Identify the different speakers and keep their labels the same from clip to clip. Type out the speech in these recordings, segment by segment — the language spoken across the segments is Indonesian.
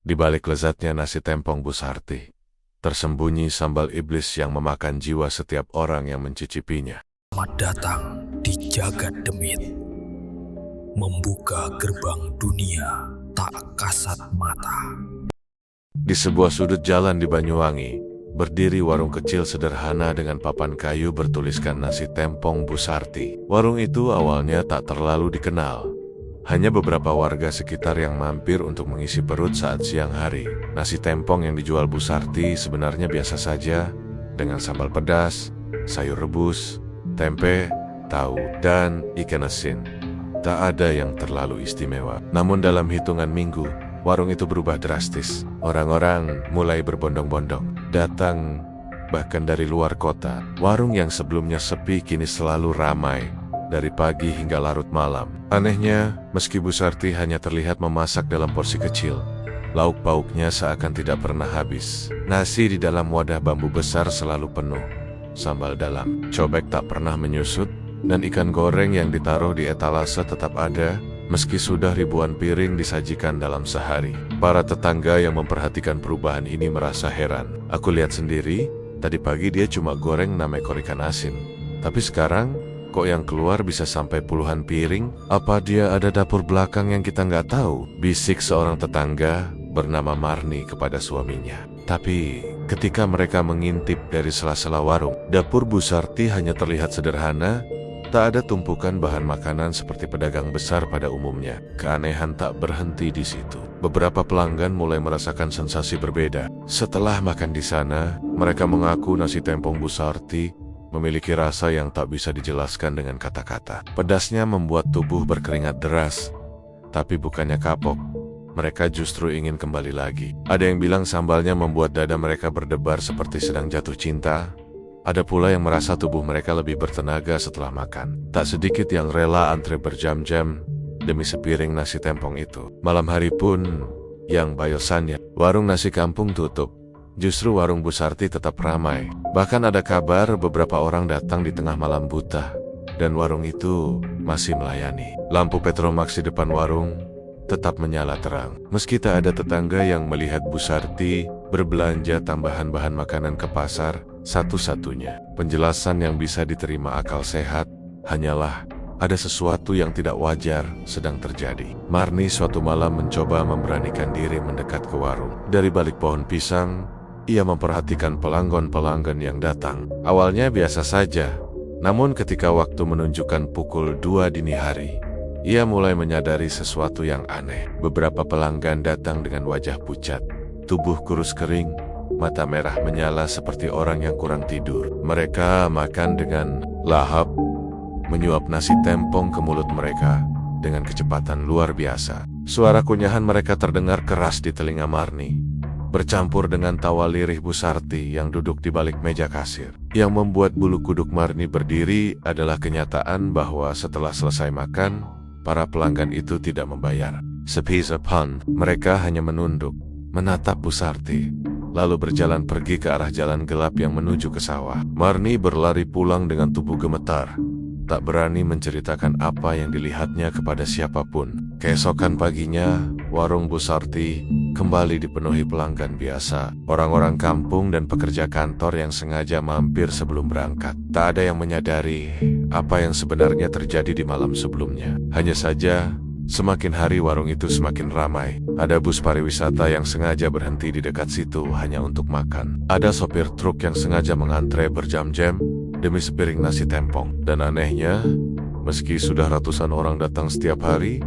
Speaker 1: Di balik lezatnya nasi tempong Bu Sarti, tersembunyi sambal iblis yang memakan jiwa setiap orang yang mencicipinya.
Speaker 2: Selamat datang di Jagat Demit, membuka gerbang dunia tak kasat mata.
Speaker 1: Di sebuah sudut jalan di Banyuwangi, berdiri warung kecil sederhana dengan papan kayu bertuliskan nasi tempong Bu Sarti. Warung itu awalnya tak terlalu dikenal. Hanya beberapa warga sekitar yang mampir untuk mengisi perut saat siang hari. Nasi tempong yang dijual Bu Sarti sebenarnya biasa saja, dengan sambal pedas, sayur rebus, tempe, tahu, dan ikan asin. Tak ada yang terlalu istimewa. Namun dalam hitungan minggu, warung itu berubah drastis. Orang-orang mulai berbondong-bondong, datang bahkan dari luar kota. Warung yang sebelumnya sepi kini selalu ramai, dari pagi hingga larut malam. Anehnya, meski Bu Sarti hanya terlihat memasak dalam porsi kecil, lauk pauknya seakan tidak pernah habis. Nasi di dalam wadah bambu besar selalu penuh, sambal dalam, cobek tak pernah menyusut, dan ikan goreng yang ditaruh di etalase tetap ada, meski sudah ribuan piring disajikan dalam sehari. Para tetangga yang memperhatikan perubahan ini merasa heran. Aku lihat sendiri, tadi pagi dia cuma goreng 6 ekor ikan asin, tapi sekarang kok yang keluar bisa sampai puluhan piring? Apa dia ada dapur belakang yang kita nggak tahu? Bisik seorang tetangga bernama Marni kepada suaminya. Tapi ketika mereka mengintip dari sela-sela warung, dapur Bu Sarti hanya terlihat sederhana. Tak ada tumpukan bahan makanan seperti pedagang besar pada umumnya. Keanehan tak berhenti di situ. Beberapa pelanggan mulai merasakan sensasi berbeda. Setelah makan di sana, mereka mengaku nasi tempong Bu Sarti memiliki rasa yang tak bisa dijelaskan dengan kata-kata. Pedasnya membuat tubuh berkeringat deras, tapi bukannya kapok, mereka justru ingin kembali lagi. Ada yang bilang sambalnya membuat dada mereka berdebar seperti sedang jatuh cinta. Ada pula yang merasa tubuh mereka lebih bertenaga setelah makan. Tak sedikit yang rela antre berjam-jam demi sepiring nasi tempong itu. Malam hari pun, yang bayosannya, warung nasi kampung tutup. Justru warung Bu Sarti tetap ramai. Bahkan ada kabar beberapa orang datang di tengah malam buta, dan warung itu masih melayani. Lampu Petromax di depan warung tetap menyala terang. Meski tak ada tetangga yang melihat Bu Sarti berbelanja tambahan bahan makanan ke pasar, satu-satunya penjelasan yang bisa diterima akal sehat hanyalah ada sesuatu yang tidak wajar sedang terjadi. Marni suatu malam mencoba memberanikan diri mendekat ke warung. Dari balik pohon pisang, ia memperhatikan pelanggan-pelanggan yang datang. Awalnya biasa saja, namun ketika waktu menunjukkan pukul 2 dini hari, ia mulai menyadari sesuatu yang aneh. Beberapa pelanggan datang dengan wajah pucat, tubuh kurus kering, mata merah menyala seperti orang yang kurang tidur. Mereka makan dengan lahap, menyuap nasi tempong ke mulut mereka dengan kecepatan luar biasa. Suara kunyahan mereka terdengar keras di telinga Marni, bercampur dengan tawa lirih Bu Sarti yang duduk di balik meja kasir. Yang membuat bulu kuduk Marni berdiri adalah kenyataan bahwa setelah selesai makan, para pelanggan itu tidak membayar. Sepi-sepan, mereka hanya menunduk, menatap Bu Sarti, lalu berjalan pergi ke arah jalan gelap yang menuju ke sawah. Marni berlari pulang dengan tubuh gemetar, tak berani menceritakan apa yang dilihatnya kepada siapapun. Keesokan paginya, warung Bu Sarti kembali dipenuhi pelanggan biasa, orang-orang kampung dan pekerja kantor yang sengaja mampir sebelum berangkat. Tak ada yang menyadari apa yang sebenarnya terjadi di malam sebelumnya. Hanya saja, semakin hari warung itu semakin ramai. Ada bus pariwisata yang sengaja berhenti di dekat situ hanya untuk makan. Ada sopir truk yang sengaja mengantre berjam-jam demi sepiring nasi tempong. Dan anehnya, meski sudah ratusan orang datang setiap hari,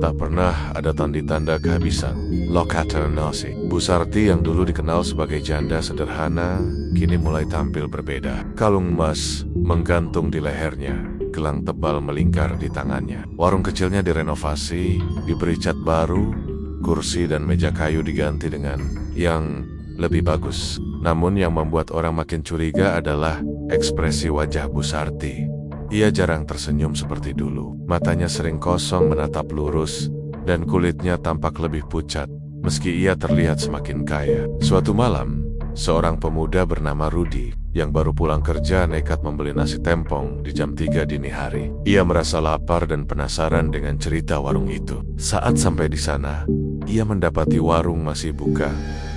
Speaker 1: tak pernah ada tanda-tanda kehabisan. Lokator nasi. Bu Sarti yang dulu dikenal sebagai janda sederhana, kini mulai tampil berbeda. Kalung emas menggantung di lehernya, gelang tebal melingkar di tangannya. Warung kecilnya direnovasi, diberi cat baru, kursi dan meja kayu diganti dengan yang lebih bagus. Namun yang membuat orang makin curiga adalah ekspresi wajah Bu Sarti. Ia jarang tersenyum seperti dulu. Matanya sering kosong menatap lurus, dan kulitnya tampak lebih pucat, meski ia terlihat semakin kaya. Suatu malam, seorang pemuda bernama Rudi, yang baru pulang kerja nekat membeli nasi tempong di jam 3 dini hari. Ia merasa lapar dan penasaran dengan cerita warung itu. Saat sampai di sana, ia mendapati warung masih buka,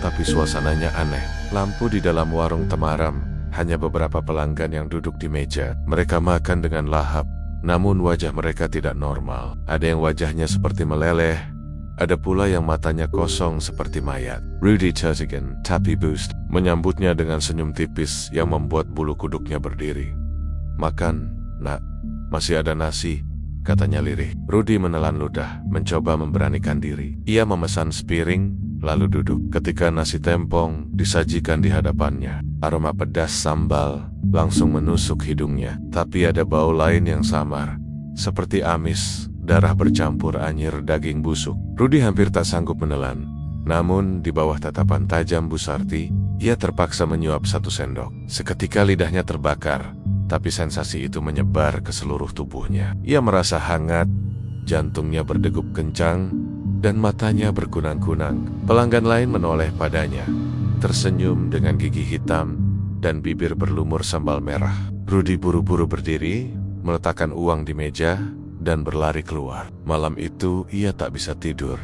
Speaker 1: tapi suasananya aneh. Lampu di dalam warung temaram, hanya beberapa pelanggan yang duduk di meja. Mereka makan dengan lahap, namun wajah mereka tidak normal. Ada yang wajahnya seperti meleleh, ada pula yang matanya kosong seperti mayat. Rudy tertegun, tapi Boost menyambutnya dengan senyum tipis yang membuat bulu kuduknya berdiri. "Makan, nak, masih ada nasi," katanya lirih. Rudy menelan ludah, mencoba memberanikan diri. Ia memesan sepiring, lalu duduk. Ketika nasi tempong disajikan di hadapannya, aroma pedas sambal langsung menusuk hidungnya. Tapi ada bau lain yang samar, seperti amis, darah bercampur anyir daging busuk. Rudy hampir tak sanggup menelan. Namun di bawah tatapan tajam Bu Sarti, ia terpaksa menyuap 1 sendok. Seketika lidahnya terbakar, tapi sensasi itu menyebar ke seluruh tubuhnya. Ia merasa hangat, jantungnya berdegup kencang, dan matanya berkunang-kunang. Pelanggan lain menoleh padanya, tersenyum dengan gigi hitam dan bibir berlumur sambal merah. Rudy buru-buru berdiri, meletakkan uang di meja, dan berlari keluar. Malam itu ia tak bisa tidur.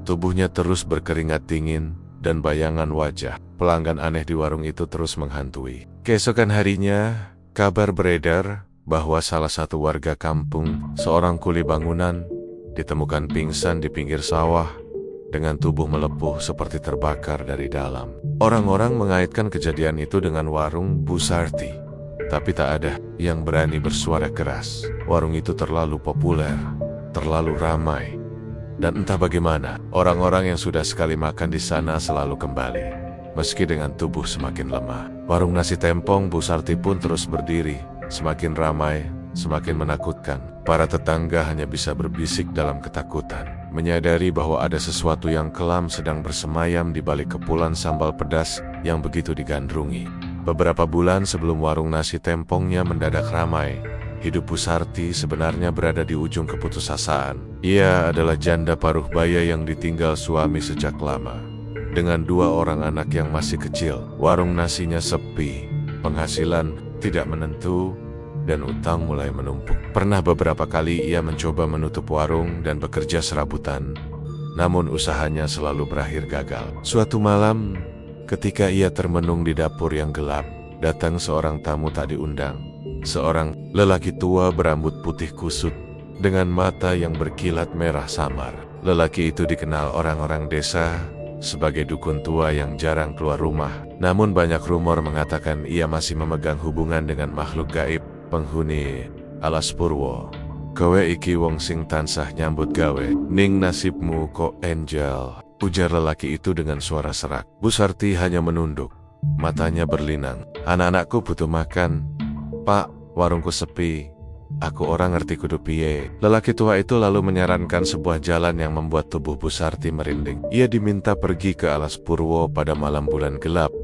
Speaker 1: Tubuhnya terus berkeringat dingin, dan bayangan wajah pelanggan aneh di warung itu terus menghantui. Keesokan harinya, kabar beredar bahwa salah satu warga kampung, seorang kuli bangunan, ditemukan pingsan di pinggir sawah dengan tubuh melepuh seperti terbakar dari dalam. Orang-orang mengaitkan kejadian itu dengan warung Bu Sarti, tapi tak ada yang berani bersuara keras. Warung itu terlalu populer, terlalu ramai, dan entah bagaimana orang-orang yang sudah sekali makan di sana selalu kembali, meski dengan tubuh semakin lemah. Warung nasi tempong Bu Sarti pun terus berdiri, semakin ramai, semakin menakutkan. Para tetangga hanya bisa berbisik dalam ketakutan, menyadari bahwa ada sesuatu yang kelam sedang bersemayam di balik kepulan sambal pedas yang begitu digandrungi. Beberapa bulan sebelum warung nasi tempongnya mendadak ramai, hidup Bu Sarti sebenarnya berada di ujung keputusasaan. Ia adalah janda paruh baya yang ditinggal suami sejak lama, dengan 2 orang anak yang masih kecil. Warung nasinya sepi, penghasilan tidak menentu, dan utang mulai menumpuk. Pernah beberapa kali ia mencoba menutup warung dan bekerja serabutan, namun usahanya selalu berakhir gagal. Suatu malam, ketika ia termenung di dapur yang gelap, datang seorang tamu tak diundang. Seorang lelaki tua berambut putih kusut, dengan mata yang berkilat merah samar. Lelaki itu dikenal orang-orang desa sebagai dukun tua yang jarang keluar rumah. Namun banyak rumor mengatakan ia masih memegang hubungan dengan makhluk gaib, penghuni Alas Purwo. "Kowe iki wong sing tansah nyambut gawe, ning nasibmu kok Angel," ujar lelaki itu dengan suara serak. Bu Sarti hanya menunduk, matanya berlinang. "Anak-anakku butuh makan, Pak, warungku sepi. Aku orang ngerti kudu piye." Lelaki tua itu lalu menyarankan sebuah jalan yang membuat tubuh Bu Sarti merinding. Ia diminta pergi ke Alas Purwo pada malam bulan gelap,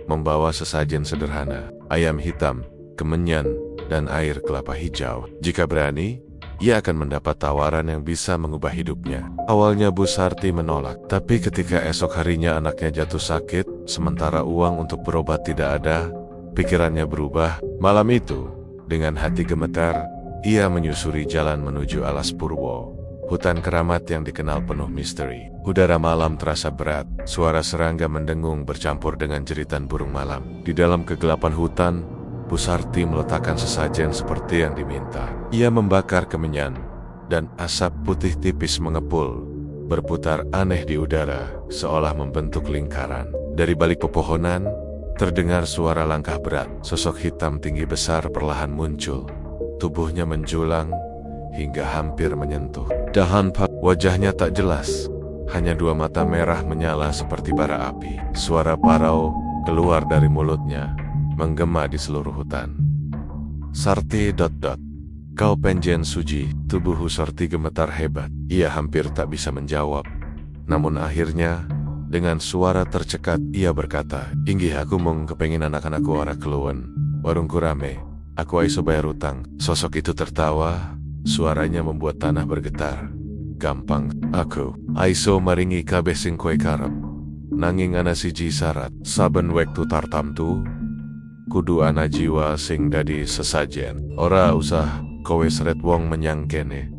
Speaker 1: membawa sesajen sederhana, ayam hitam, kemenyan, dan air kelapa hijau. Jika berani, ia akan mendapat tawaran yang bisa mengubah hidupnya. Awalnya Bu Sarti menolak, tapi ketika esok harinya anaknya jatuh sakit, sementara uang untuk berobat tidak ada, pikirannya berubah. Malam itu, dengan hati gemetar, ia menyusuri jalan menuju Alas Purwo, hutan keramat yang dikenal penuh misteri. Udara malam terasa berat, suara serangga mendengung bercampur dengan jeritan burung malam. Di dalam kegelapan hutan, Bu Sarti meletakkan sesajen seperti yang diminta. Ia membakar kemenyan, dan asap putih tipis mengepul, berputar aneh di udara, seolah membentuk lingkaran. Dari balik pepohonan, terdengar suara langkah berat. Sosok hitam tinggi besar perlahan muncul. Tubuhnya menjulang hingga hampir menyentuh dahan pak. Wajahnya tak jelas, hanya 2 mata merah menyala seperti bara api. Suara parau keluar dari mulutnya, menggema di seluruh hutan. "Sarti ... Kau penjen suji." Tubuh Sarti gemetar hebat. Ia hampir tak bisa menjawab. Namun akhirnya, dengan suara tercekat, ia berkata, "Inggih, aku mung kepengin anak-anakku ora keluwen. Warungku rame. Aku aiso bayar utang." Sosok itu tertawa, suaranya membuat tanah bergetar. "Gampang, aku aiso maringi kabeh sing kowe karep. Nanging ana siji syarat, saben wektu tartamtu kudu ana jiwa sing dadi sesajen. Ora usah kowe seret wong menyang kene.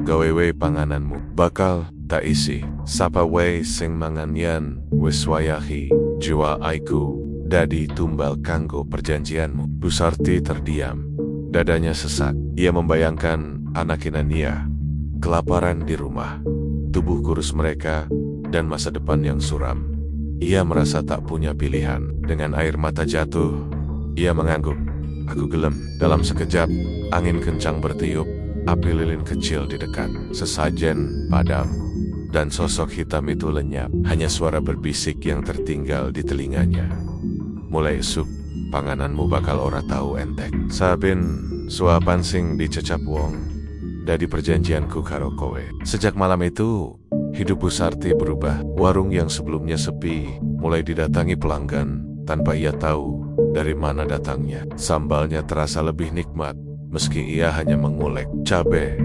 Speaker 1: Gawewe pangananmu bakal tak isi." Sapa wei sing mangan yen wis wayahi jua aiku dadi tumbal kanggo perjanjianmu. Busarti terdiam. Dadanya sesak. Ia membayangkan anak Inania kelaparan di rumah, tubuh kurus mereka, dan masa depan yang suram. Ia merasa tak punya pilihan. Dengan air mata jatuh, ia mengangguk. Aku gelem. Dalam sekejap, angin kencang bertiup. Api lilin kecil di dekat. Sesajen padam. Dan sosok hitam itu lenyap. Hanya suara berbisik yang tertinggal di telinganya. Mulai esuk, pangananmu bakal ora tahu entek. Sabin suapan sing dicecap wong dari perjanjianku karo kowe. Sejak malam itu, hidup Busarti berubah. Warung yang sebelumnya sepi mulai didatangi pelanggan tanpa ia tahu dari mana datangnya. Sambalnya terasa lebih nikmat meski ia hanya mengulek. Cabe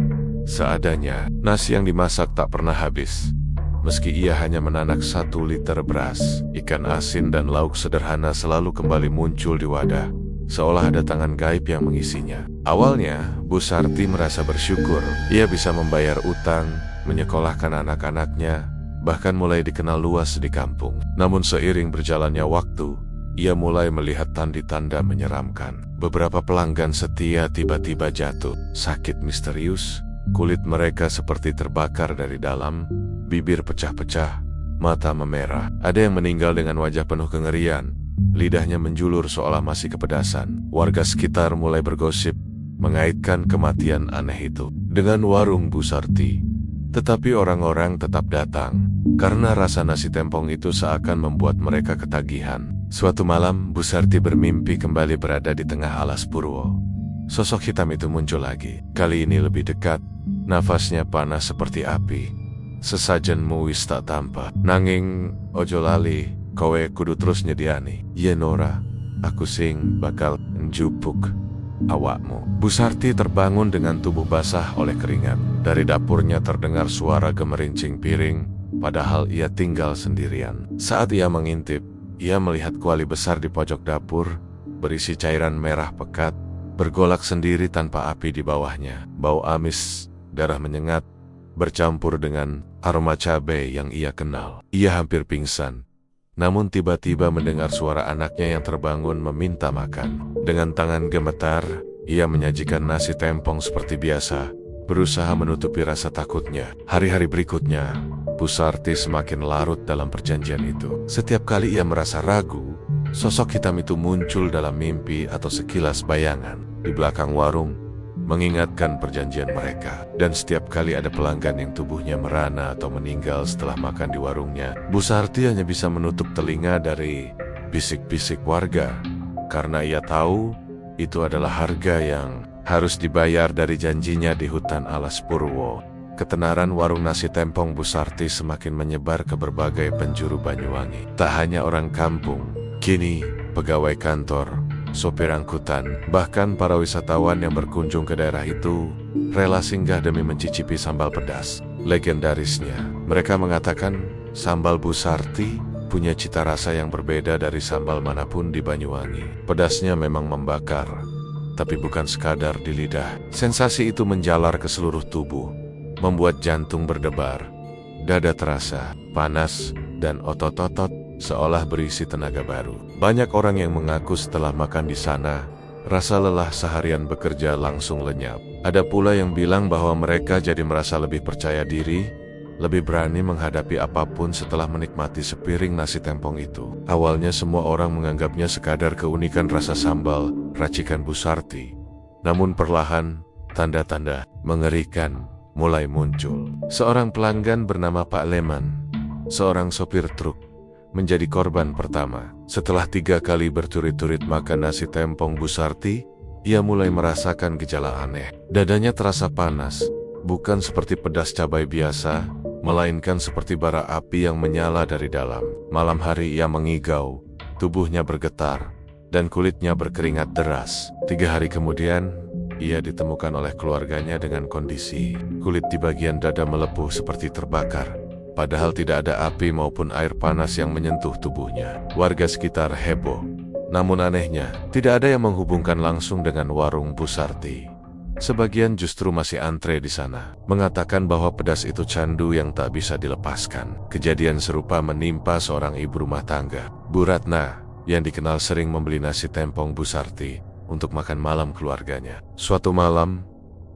Speaker 1: seadanya. Nasi yang dimasak tak pernah habis meski ia hanya menanak 1 liter beras. Ikan asin dan lauk sederhana selalu kembali muncul di wadah, seolah ada tangan gaib yang mengisinya. Awalnya, Busarti merasa bersyukur. Ia bisa membayar utang, menyekolahkan anak-anaknya, bahkan mulai dikenal luas di kampung. Namun seiring berjalannya waktu, ia mulai melihat tanda-tanda menyeramkan. Beberapa pelanggan setia tiba-tiba jatuh sakit misterius. Kulit mereka seperti terbakar dari dalam, bibir pecah-pecah, mata memerah. Ada yang meninggal dengan wajah penuh kengerian. Lidahnya menjulur seolah masih kepedasan. Warga sekitar mulai bergosip, mengaitkan kematian aneh itu dengan warung Busarti. Tetapi orang-orang tetap datang, karena rasa nasi tempong itu seakan membuat mereka ketagihan. Suatu malam, Busarti bermimpi kembali berada di tengah alas Purwo. Sosok hitam itu muncul lagi. Kali ini lebih dekat, nafasnya panas seperti api. Sesajenmu wis tak tampa, nanging ojo lali, kowe kudu terus nyediani. Yen ora, aku sing bakal njupuk awakmu. Busarti terbangun dengan tubuh basah oleh keringat. Dari dapurnya terdengar suara gemerincing piring, padahal ia tinggal sendirian. Saat ia mengintip, ia melihat kuali besar di pojok dapur, berisi cairan merah pekat, bergolak sendiri tanpa api di bawahnya. Bau amis, darah menyengat, bercampur dengan aroma cabai yang ia kenal. Ia hampir pingsan. Namun tiba-tiba mendengar suara anaknya yang terbangun meminta makan. Dengan tangan gemetar, ia menyajikan nasi tempong seperti biasa, berusaha menutupi rasa takutnya. Hari-hari berikutnya, Busarti semakin larut dalam perjanjian itu. Setiap kali ia merasa ragu, sosok hitam itu muncul dalam mimpi atau sekilas bayangan di belakang warung, mengingatkan perjanjian mereka. Dan setiap kali ada pelanggan yang tubuhnya merana atau meninggal setelah makan di warungnya, Busarti hanya bisa menutup telinga dari bisik-bisik warga, karena ia tahu itu adalah harga yang harus dibayar dari janjinya di hutan alas Purwo. Ketenaran warung nasi tempong Busarti semakin menyebar ke berbagai penjuru Banyuwangi. Tak hanya orang kampung, kini pegawai kantor, sopir angkutan, bahkan para wisatawan yang berkunjung ke daerah itu rela singgah demi mencicipi sambal pedas legendarisnya. Mereka mengatakan sambal Busarti punya cita rasa yang berbeda dari sambal manapun di Banyuwangi. Pedasnya memang membakar, tapi bukan sekadar di lidah. Sensasi itu menjalar ke seluruh tubuh, membuat jantung berdebar, dada terasa panas, dan otot-otot seolah berisi tenaga baru. Banyak orang yang mengaku setelah makan di sana, rasa lelah seharian bekerja langsung lenyap. Ada pula yang bilang bahwa mereka jadi merasa lebih percaya diri, lebih berani menghadapi apapun setelah menikmati sepiring nasi tempong itu. Awalnya semua orang menganggapnya sekadar keunikan rasa sambal racikan Busarti. Namun perlahan, tanda-tanda mengerikan mulai muncul. Seorang pelanggan bernama Pak Leman, seorang sopir truk, menjadi korban pertama. Setelah 3 kali berturit-turit makan nasi tempong Busarti, ia mulai merasakan gejala aneh. Dadanya terasa panas, bukan seperti pedas cabai biasa, melainkan seperti bara api yang menyala dari dalam. Malam hari ia mengigau, tubuhnya bergetar, dan kulitnya berkeringat deras. 3 hari kemudian, ia ditemukan oleh keluarganya dengan kondisi kulit di bagian dada melepuh seperti terbakar, padahal tidak ada api maupun air panas yang menyentuh tubuhnya. Warga sekitar heboh, namun anehnya, tidak ada yang menghubungkan langsung dengan warung Busarti. Sebagian justru masih antre di sana, mengatakan bahwa pedas itu candu yang tak bisa dilepaskan. Kejadian serupa menimpa seorang ibu rumah tangga, Bu Ratna, yang dikenal sering membeli nasi tempong Bu Sarti untuk makan malam keluarganya. Suatu malam,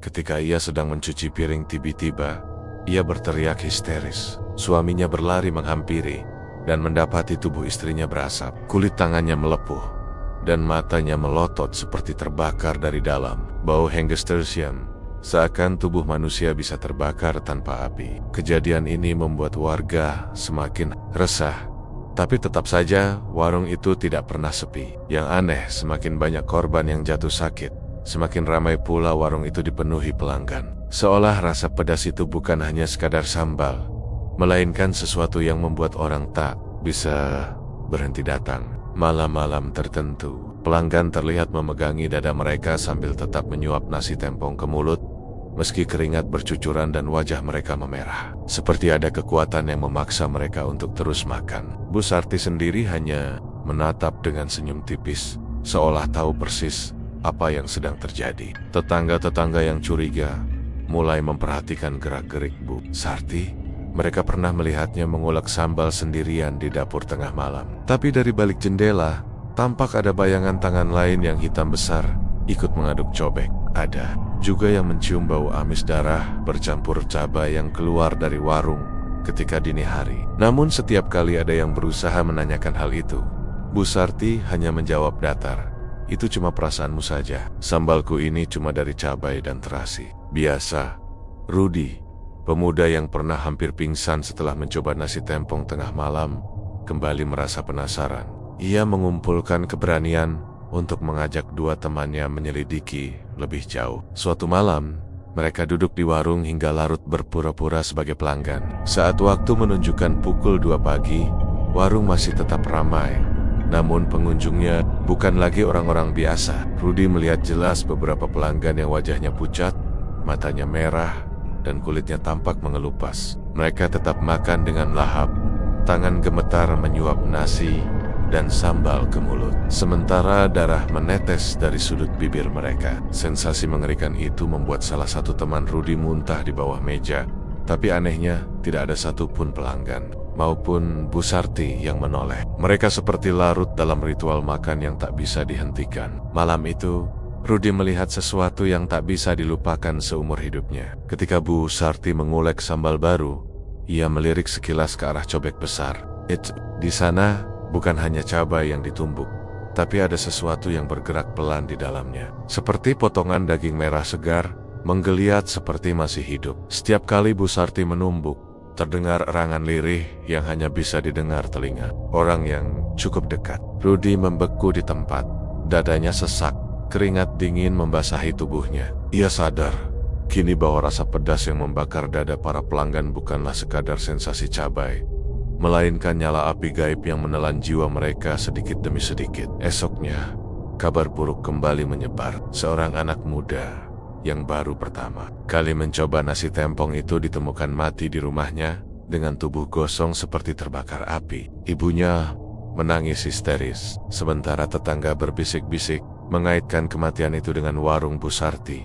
Speaker 1: ketika ia sedang mencuci piring, tiba-tiba ia berteriak histeris. Suaminya berlari menghampiri dan mendapati tubuh istrinya berasap. Kulit tangannya melepuh dan matanya melotot seperti terbakar dari dalam. Bau hengges tersiam, seakan tubuh manusia bisa terbakar tanpa api. Kejadian ini membuat warga semakin resah. Tapi tetap saja warung itu tidak pernah sepi. Yang aneh, semakin banyak korban yang jatuh sakit, semakin ramai pula warung itu dipenuhi pelanggan. Seolah rasa pedas itu bukan hanya sekadar sambal, melainkan sesuatu yang membuat orang tak bisa berhenti datang. Malam-malam tertentu, pelanggan terlihat memegangi dada mereka sambil tetap menyuap nasi tempong ke mulut, meski keringat bercucuran dan wajah mereka memerah. Seperti ada kekuatan yang memaksa mereka untuk terus makan. Bu Sarti sendiri hanya menatap dengan senyum tipis, seolah tahu persis apa yang sedang terjadi. Tetangga-tetangga yang curiga mulai memperhatikan gerak-gerik Bu Sarti. Mereka pernah melihatnya mengulek sambal sendirian di dapur tengah malam. Tapi dari balik jendela, tampak ada bayangan tangan lain yang hitam besar ikut mengaduk cobek. Ada juga yang mencium bau amis darah bercampur cabai yang keluar dari warung ketika dini hari. Namun setiap kali ada yang berusaha menanyakan hal itu, Bu Sarti hanya menjawab datar, "Itu cuma perasaanmu saja. Sambalku ini cuma dari cabai dan terasi." Biasa. Rudi, pemuda yang pernah hampir pingsan setelah mencoba nasi tempong tengah malam, kembali merasa penasaran. Ia mengumpulkan keberanian untuk mengajak dua temannya menyelidiki lebih jauh. Suatu malam, mereka duduk di warung hingga larut berpura-pura sebagai pelanggan. Saat waktu menunjukkan pukul 2 pagi, warung masih tetap ramai. Namun pengunjungnya bukan lagi orang-orang biasa. Rudi melihat jelas beberapa pelanggan yang wajahnya pucat, matanya merah, dan kulitnya tampak mengelupas. Mereka tetap makan dengan lahap, tangan gemetar menyuap nasi dan sambal ke mulut. Sementara darah menetes dari sudut bibir mereka. Sensasi mengerikan itu membuat salah satu teman Rudi muntah di bawah meja. Tapi anehnya, tidak ada satupun pelanggan maupun Bu Sarti yang menoleh. Mereka seperti larut dalam ritual makan yang tak bisa dihentikan. Malam itu, Rudi melihat sesuatu yang tak bisa dilupakan seumur hidupnya. Ketika Bu Sarti mengulek sambal baru, ia melirik sekilas ke arah cobek besar. Di sana bukan hanya cabai yang ditumbuk, tapi ada sesuatu yang bergerak pelan di dalamnya. Seperti potongan daging merah segar, menggeliat seperti masih hidup. Setiap kali Bu Sarti menumbuk, terdengar erangan lirih yang hanya bisa didengar telinga orang yang cukup dekat. Rudi membeku di tempat, dadanya sesak. Keringat dingin membasahi tubuhnya. Ia sadar, kini bahwa rasa pedas yang membakar dada para pelanggan bukanlah sekadar sensasi cabai, melainkan nyala api gaib yang menelan jiwa mereka sedikit demi sedikit. Esoknya, kabar buruk kembali menyebar. Seorang anak muda yang baru pertama kali mencoba nasi tempong itu ditemukan mati di rumahnya dengan tubuh gosong seperti terbakar api. Ibunya menangis histeris, sementara tetangga berbisik-bisik mengaitkan kematian itu dengan warung Bu Sarti.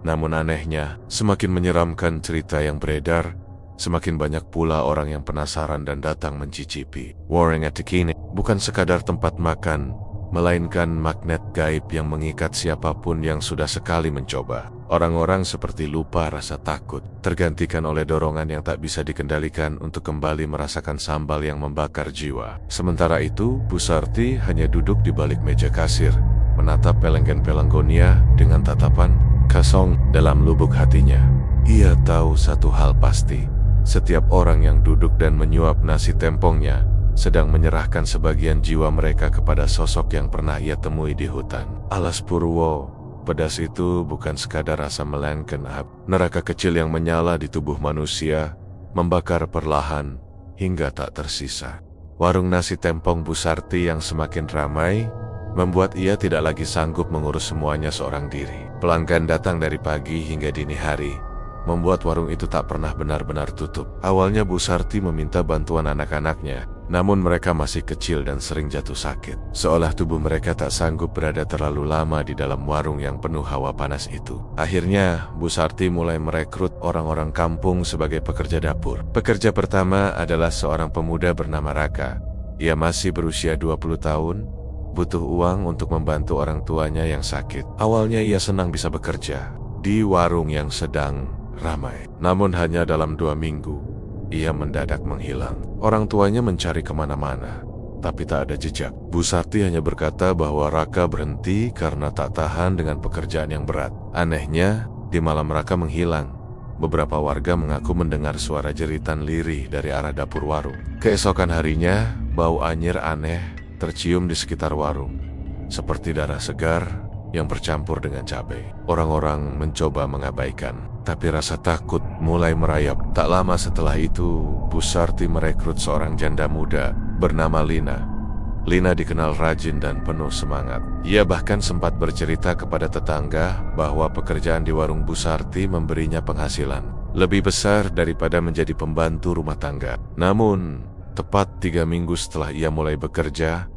Speaker 1: Namun anehnya, semakin menyeramkan cerita yang beredar, semakin banyak pula orang yang penasaran dan datang mencicipi. Warung Atikini bukan sekadar tempat makan, melainkan magnet gaib yang mengikat siapapun yang sudah sekali mencoba. Orang-orang seperti lupa rasa takut, tergantikan oleh dorongan yang tak bisa dikendalikan untuk kembali merasakan sambal yang membakar jiwa. Sementara itu, Bu Sarti hanya duduk di balik meja kasir, menatap pelenggan-pelenggonia dengan tatapan kosong dalam lubuk hatinya. Ia tahu satu hal pasti, setiap orang yang duduk dan menyuap nasi tempongnya sedang menyerahkan sebagian jiwa mereka kepada sosok yang pernah ia temui di hutan. Alas Purwo, pedas itu bukan sekadar rasa, melainkan neraka kecil yang menyala di tubuh manusia, membakar perlahan hingga tak tersisa. Warung nasi tempong Bu Sarti yang semakin ramai membuat ia tidak lagi sanggup mengurus semuanya seorang diri. Pelanggan datang dari pagi hingga dini hari, membuat warung itu tak pernah benar-benar tutup. Awalnya Bu Sarti meminta bantuan anak-anaknya, Namun mereka masih kecil dan sering jatuh sakit. Seolah tubuh mereka tak sanggup berada terlalu lama di dalam warung yang penuh hawa panas itu. Akhirnya, Bu Sarti mulai merekrut orang-orang kampung sebagai pekerja dapur. Pekerja pertama adalah seorang pemuda bernama Raka. Ia masih berusia 20 tahun, butuh uang untuk membantu orang tuanya yang sakit. Awalnya ia senang bisa bekerja di warung yang sedang ramai. Namun hanya dalam 2 minggu, ia mendadak menghilang. Orang tuanya mencari kemana-mana, tapi tak ada jejak. Bu Sarti hanya berkata bahwa Raka berhenti karena tak tahan dengan pekerjaan yang berat. Anehnya, di malam Raka menghilang, beberapa warga mengaku mendengar suara jeritan lirih dari arah dapur warung. Keesokan harinya, bau anyir aneh tercium di sekitar warung, seperti darah segar yang bercampur dengan cabai. Orang-orang mencoba mengabaikan, tapi rasa takut mulai merayap. Tak lama setelah itu, Bu Sarti merekrut seorang janda muda bernama Lina. Lina dikenal rajin dan penuh semangat. Ia bahkan sempat bercerita kepada tetangga bahwa pekerjaan di warung Bu Sarti memberinya penghasilan lebih besar daripada menjadi pembantu rumah tangga. Namun, tepat 3 minggu setelah ia mulai bekerja,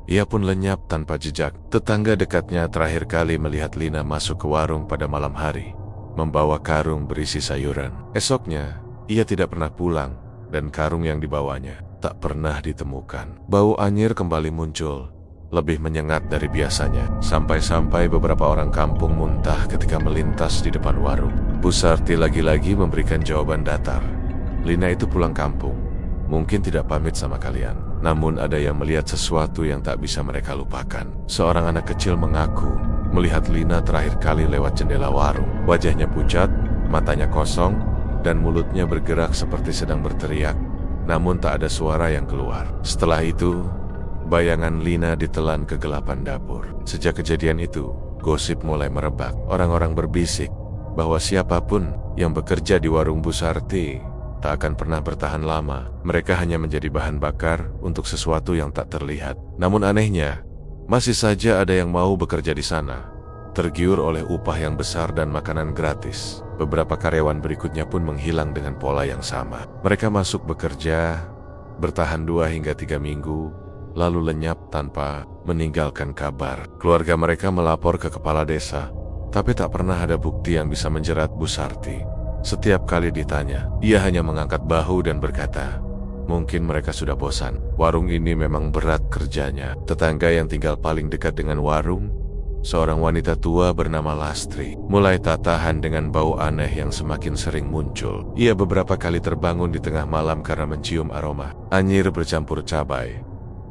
Speaker 1: ia pun lenyap tanpa jejak. Tetangga dekatnya terakhir kali melihat Lina masuk ke warung pada malam hari, membawa karung berisi sayuran. Esoknya, ia tidak pernah pulang, dan karung yang dibawanya tak pernah ditemukan. Bau anyir kembali muncul, lebih menyengat dari biasanya, sampai-sampai beberapa orang kampung muntah ketika melintas di depan warung. Bu Sarti lagi-lagi memberikan jawaban datar. Lina itu pulang kampung, mungkin tidak pamit sama kalian. Namun ada yang melihat sesuatu yang tak bisa mereka lupakan. Seorang anak kecil mengaku melihat Lina terakhir kali lewat jendela warung. Wajahnya pucat, matanya kosong, dan mulutnya bergerak seperti sedang berteriak, namun tak ada suara yang keluar. Setelah itu, bayangan Lina ditelan kegelapan dapur. Sejak kejadian itu, gosip mulai merebak. Orang-orang berbisik bahwa siapapun yang bekerja di warung Bu Sarti tak akan pernah bertahan lama. Mereka hanya menjadi bahan bakar untuk sesuatu yang tak terlihat. Namun anehnya, masih saja ada yang mau bekerja di sana, tergiur oleh upah yang besar dan makanan gratis. Beberapa karyawan berikutnya pun menghilang dengan pola yang sama. Mereka masuk bekerja, bertahan 2 hingga 3 minggu, lalu lenyap tanpa meninggalkan kabar. Keluarga mereka melapor ke kepala desa, tapi tak pernah ada bukti yang bisa menjerat Bu Sarti. Setiap kali ditanya, ia hanya mengangkat bahu dan berkata, mungkin mereka sudah bosan. Warung ini memang berat kerjanya. Tetangga yang tinggal paling dekat dengan warung, seorang wanita tua bernama Lastri, mulai tak tahan dengan bau aneh yang semakin sering muncul. Ia beberapa kali terbangun di tengah malam karena mencium aroma anyir bercampur cabai,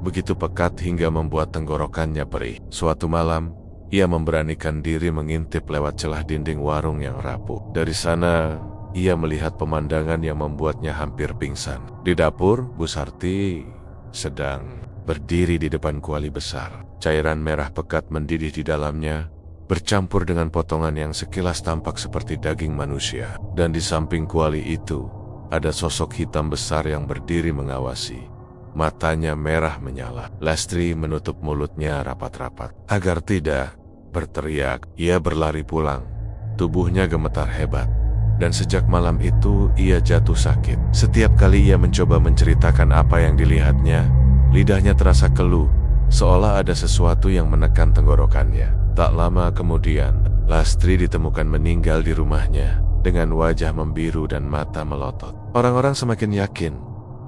Speaker 1: begitu pekat hingga membuat tenggorokannya perih. Suatu malam, ia memberanikan diri mengintip lewat celah dinding warung yang rapuh. Dari sana, ia melihat pemandangan yang membuatnya hampir pingsan. Di dapur, Bu Sarti sedang berdiri di depan kuali besar. Cairan merah pekat mendidih di dalamnya, bercampur dengan potongan yang sekilas tampak seperti daging manusia. Dan di samping kuali itu, ada sosok hitam besar yang berdiri mengawasi. Matanya merah menyala. Lastri menutup mulutnya rapat-rapat agar tidak berteriak. Ia berlari pulang. Tubuhnya gemetar hebat. Dan sejak malam itu, ia jatuh sakit. Setiap kali ia mencoba menceritakan apa yang dilihatnya, lidahnya terasa keluh, seolah ada sesuatu yang menekan tenggorokannya. Tak lama kemudian, Lastri ditemukan meninggal di rumahnya, dengan wajah membiru dan mata melotot. Orang-orang semakin yakin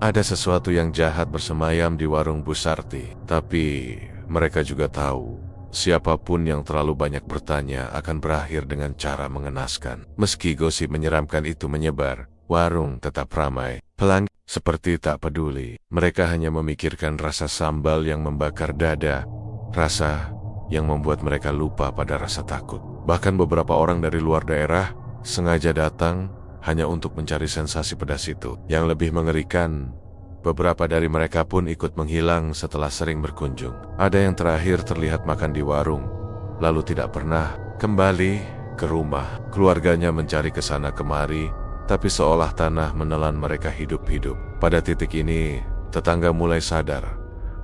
Speaker 1: ada sesuatu yang jahat bersemayam di warung Bu Sarti. Tapi mereka juga tahu, siapapun yang terlalu banyak bertanya akan berakhir dengan cara mengenaskan. Meski gosip menyeramkan itu menyebar, warung tetap ramai. Pelanggan seperti tak peduli. Mereka hanya memikirkan rasa sambal yang membakar dada, rasa yang membuat mereka lupa pada rasa takut. Bahkan beberapa orang dari luar daerah sengaja datang hanya untuk mencari sensasi pedas itu. Yang lebih mengerikan, beberapa dari mereka pun ikut menghilang setelah sering berkunjung. Ada yang terakhir terlihat makan di warung, lalu tidak pernah kembali ke rumah. Keluarganya mencari ke sana kemari, tapi seolah tanah menelan mereka hidup-hidup. Pada titik ini, tetangga mulai sadar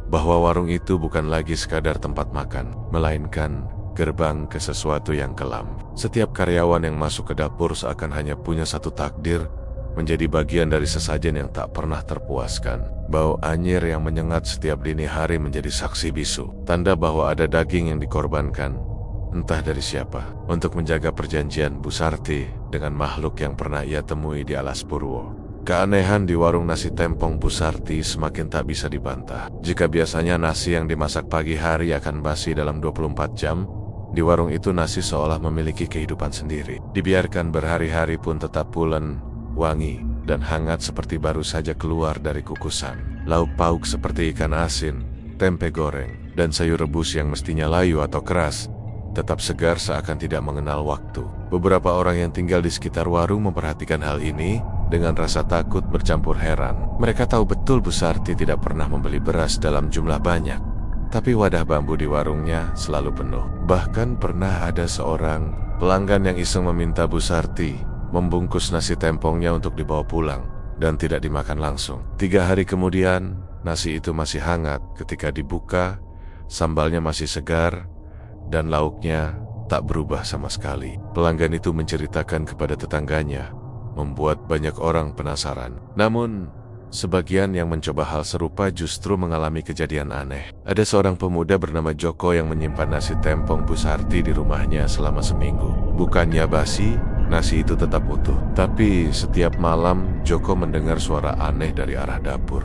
Speaker 1: bahwa warung itu bukan lagi sekadar tempat makan, melainkan gerbang ke sesuatu yang kelam. Setiap karyawan yang masuk ke dapur seakan hanya punya satu takdir, menjadi bagian dari sesajen yang tak pernah terpuaskan. Bau anyir yang menyengat setiap dini hari menjadi saksi bisu, tanda bahwa ada daging yang dikorbankan, entah dari siapa, untuk menjaga perjanjian Busarti dengan makhluk yang pernah ia temui di Alas Purwo. Keanehan di warung nasi tempong Busarti semakin tak bisa dibantah. Jika biasanya nasi yang dimasak pagi hari akan basi dalam 24 jam, di warung itu nasi seolah memiliki kehidupan sendiri. Dibiarkan berhari-hari pun tetap pulen, wangi, dan hangat seperti baru saja keluar dari kukusan. Lauk pauk seperti ikan asin, tempe goreng, dan sayur rebus yang mestinya layu atau keras, tetap segar seakan tidak mengenal waktu. Beberapa orang yang tinggal di sekitar warung memperhatikan hal ini dengan rasa takut bercampur heran. Mereka tahu betul Busarti tidak pernah membeli beras dalam jumlah banyak, tapi wadah bambu di warungnya selalu penuh. Bahkan pernah ada seorang pelanggan yang iseng meminta Busarti membungkus nasi tempongnya untuk dibawa pulang dan tidak dimakan langsung. 3 hari kemudian, nasi itu masih hangat ketika dibuka, sambalnya masih segar, dan lauknya tak berubah sama sekali. Pelanggan itu menceritakan kepada tetangganya, membuat banyak orang penasaran. Namun, sebagian yang mencoba hal serupa justru mengalami kejadian aneh. Ada seorang pemuda bernama Joko yang menyimpan nasi tempong Busarti di rumahnya selama seminggu. Bukannya basi, nasi itu tetap utuh. Tapi setiap malam Joko mendengar suara aneh dari arah dapur.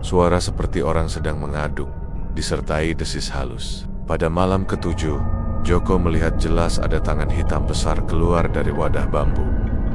Speaker 1: Suara seperti orang sedang mengaduk, disertai desis halus. Pada malam ke-7, Joko melihat jelas ada tangan hitam besar keluar dari wadah bambu,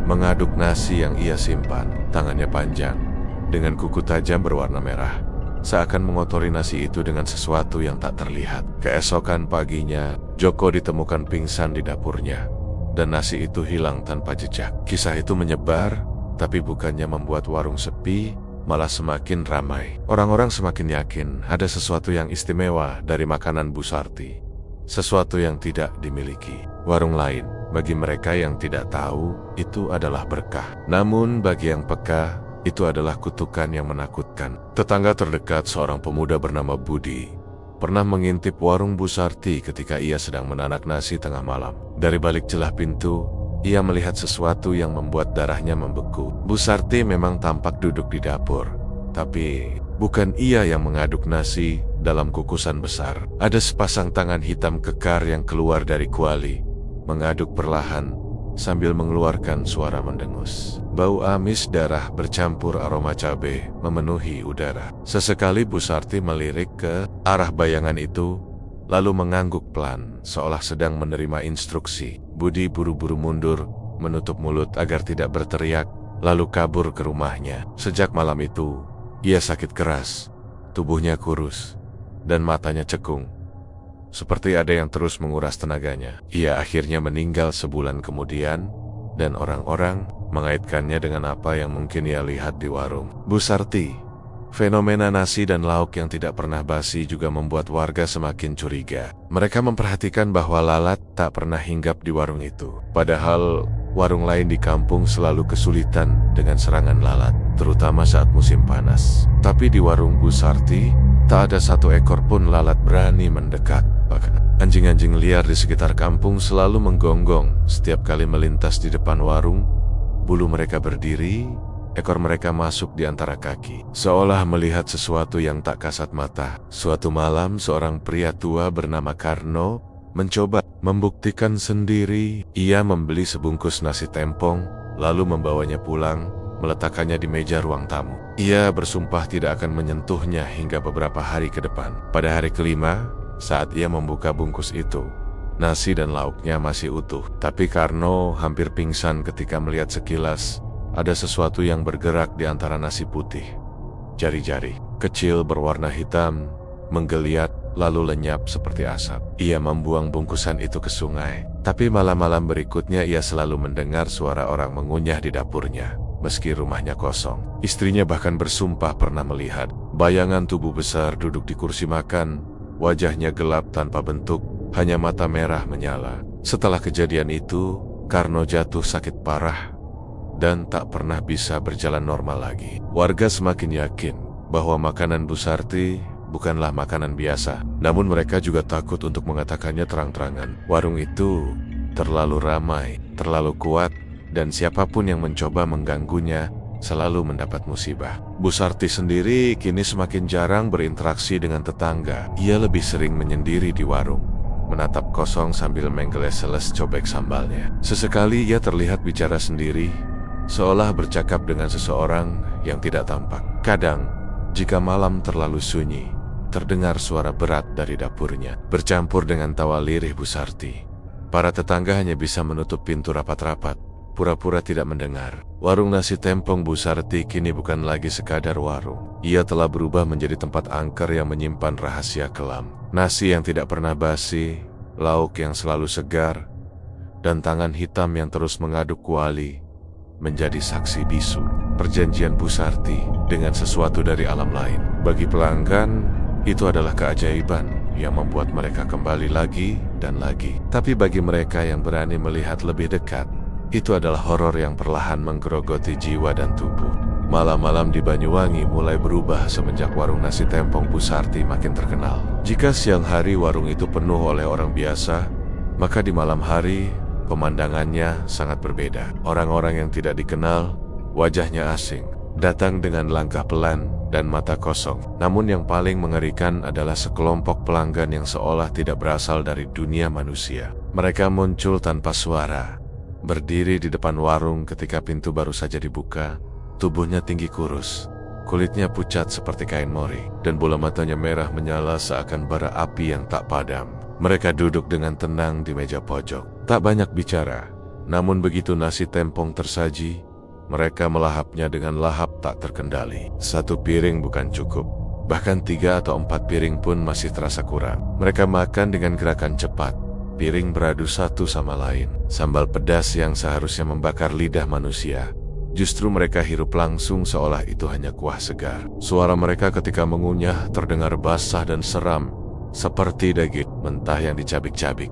Speaker 1: mengaduk nasi yang ia simpan. Tangannya panjang, dengan kuku tajam berwarna merah, seakan mengotori nasi itu dengan sesuatu yang tak terlihat. Keesokan paginya, Joko ditemukan pingsan di dapurnya, dan nasi itu hilang tanpa jejak. Kisah itu menyebar, tapi bukannya membuat warung sepi, malah semakin ramai. Orang-orang semakin yakin ada sesuatu yang istimewa dari makanan Busarti, sesuatu yang tidak dimiliki warung lain. Bagi mereka yang tidak tahu, itu adalah berkah. Namun bagi yang peka, itu adalah kutukan yang menakutkan. Tetangga terdekat, seorang pemuda bernama Budi, pernah mengintip warung Busarti ketika ia sedang menanak nasi tengah malam. Dari balik celah pintu, ia melihat sesuatu yang membuat darahnya membeku. Busarti memang tampak duduk di dapur, tapi bukan ia yang mengaduk nasi dalam kukusan besar. Ada sepasang tangan hitam kekar yang keluar dari kuali, mengaduk perlahan sambil mengeluarkan suara mendengus. Bau amis darah bercampur aroma cabai memenuhi udara. Sesekali Busarti melirik ke arah bayangan itu, lalu mengangguk pelan, seolah sedang menerima instruksi. Budi buru-buru mundur, menutup mulut agar tidak berteriak, lalu kabur ke rumahnya. Sejak malam itu, ia sakit keras, tubuhnya kurus, dan matanya cekung, seperti ada yang terus menguras tenaganya. Ia akhirnya meninggal sebulan kemudian, dan orang-orang mengaitkannya dengan apa yang mungkin ia lihat di warung Busarti. Fenomena nasi dan lauk yang tidak pernah basi juga membuat warga semakin curiga. Mereka memperhatikan bahwa lalat tak pernah hinggap di warung itu. Padahal warung lain di kampung selalu kesulitan dengan serangan lalat, terutama saat musim panas. Tapi di warung Busarti, tak ada satu ekor pun lalat berani mendekat. Bahkan anjing-anjing liar di sekitar kampung selalu menggonggong setiap kali melintas di depan warung. Bulu mereka berdiri, ekor mereka masuk di antara kaki, seolah melihat sesuatu yang tak kasat mata. Suatu malam, seorang pria tua bernama Karno mencoba membuktikan sendiri. Ia membeli sebungkus nasi tempong, lalu membawanya pulang, meletakkannya di meja ruang tamu. Ia bersumpah tidak akan menyentuhnya hingga beberapa hari ke depan. Pada hari kelima, saat ia membuka bungkus itu, nasi dan lauknya masih utuh. Tapi Karno hampir pingsan ketika melihat sekilas ada sesuatu yang bergerak di antara nasi putih. Jari-jari kecil berwarna hitam menggeliat lalu lenyap seperti asap. Ia membuang bungkusan itu ke sungai. Tapi malam-malam berikutnya ia selalu mendengar suara orang mengunyah di dapurnya, meski rumahnya kosong. Istrinya bahkan bersumpah pernah melihat bayangan tubuh besar duduk di kursi makan. Wajahnya gelap tanpa bentuk, hanya mata merah menyala. Setelah kejadian itu, Karno jatuh sakit parah dan tak pernah bisa berjalan normal lagi. Warga semakin yakin bahwa makanan Busarti bukanlah makanan biasa, namun mereka juga takut untuk mengatakannya terang-terangan. Warung itu terlalu ramai, terlalu kuat, dan siapapun yang mencoba mengganggunya selalu mendapat musibah. Bu Sarti sendiri kini semakin jarang berinteraksi dengan tetangga. Ia lebih sering menyendiri di warung, menatap kosong sambil menggeleseles cobek sambalnya. Sesekali ia terlihat bicara sendiri, seolah bercakap dengan seseorang yang tidak tampak. Kadang, jika malam terlalu sunyi, terdengar suara berat dari dapurnya, bercampur dengan tawa lirih Bu Sarti. Para tetangga hanya bisa menutup pintu rapat-rapat, pura-pura tidak mendengar. Warung nasi tempong Bu Sarti kini bukan lagi sekadar warung. Ia telah berubah menjadi tempat angker yang menyimpan rahasia kelam. Nasi yang tidak pernah basi, lauk yang selalu segar, dan tangan hitam yang terus mengaduk kuali menjadi saksi bisu perjanjian Bu Sarti dengan sesuatu dari alam lain. Bagi pelanggan, itu adalah keajaiban yang membuat mereka kembali lagi dan lagi. Tapi bagi mereka yang berani melihat lebih dekat, itu adalah horor yang perlahan menggerogoti jiwa dan tubuh. Malam-malam di Banyuwangi mulai berubah semenjak warung nasi tempong Bu Sarti makin terkenal. Jika siang hari warung itu penuh oleh orang biasa, maka di malam hari pemandangannya sangat berbeda. Orang-orang yang tidak dikenal, wajahnya asing, datang dengan langkah pelan dan mata kosong. Namun yang paling mengerikan adalah sekelompok pelanggan yang seolah tidak berasal dari dunia manusia. Mereka muncul tanpa suara, berdiri di depan warung ketika pintu baru saja dibuka. Tubuhnya tinggi kurus, kulitnya pucat seperti kain mori, dan bola matanya merah menyala seakan bara api yang tak padam. Mereka duduk dengan tenang di meja pojok, tak banyak bicara. Namun begitu nasi tempong tersaji, mereka melahapnya dengan lahap tak terkendali. Satu piring bukan cukup, bahkan 3 atau 4 piring pun masih terasa kurang. Mereka makan dengan gerakan cepat, piring beradu satu sama lain. Sambal pedas yang seharusnya membakar lidah manusia, justru mereka hirup langsung seolah itu hanya kuah segar. Suara mereka ketika mengunyah terdengar basah dan seram, seperti daging mentah yang dicabik-cabik.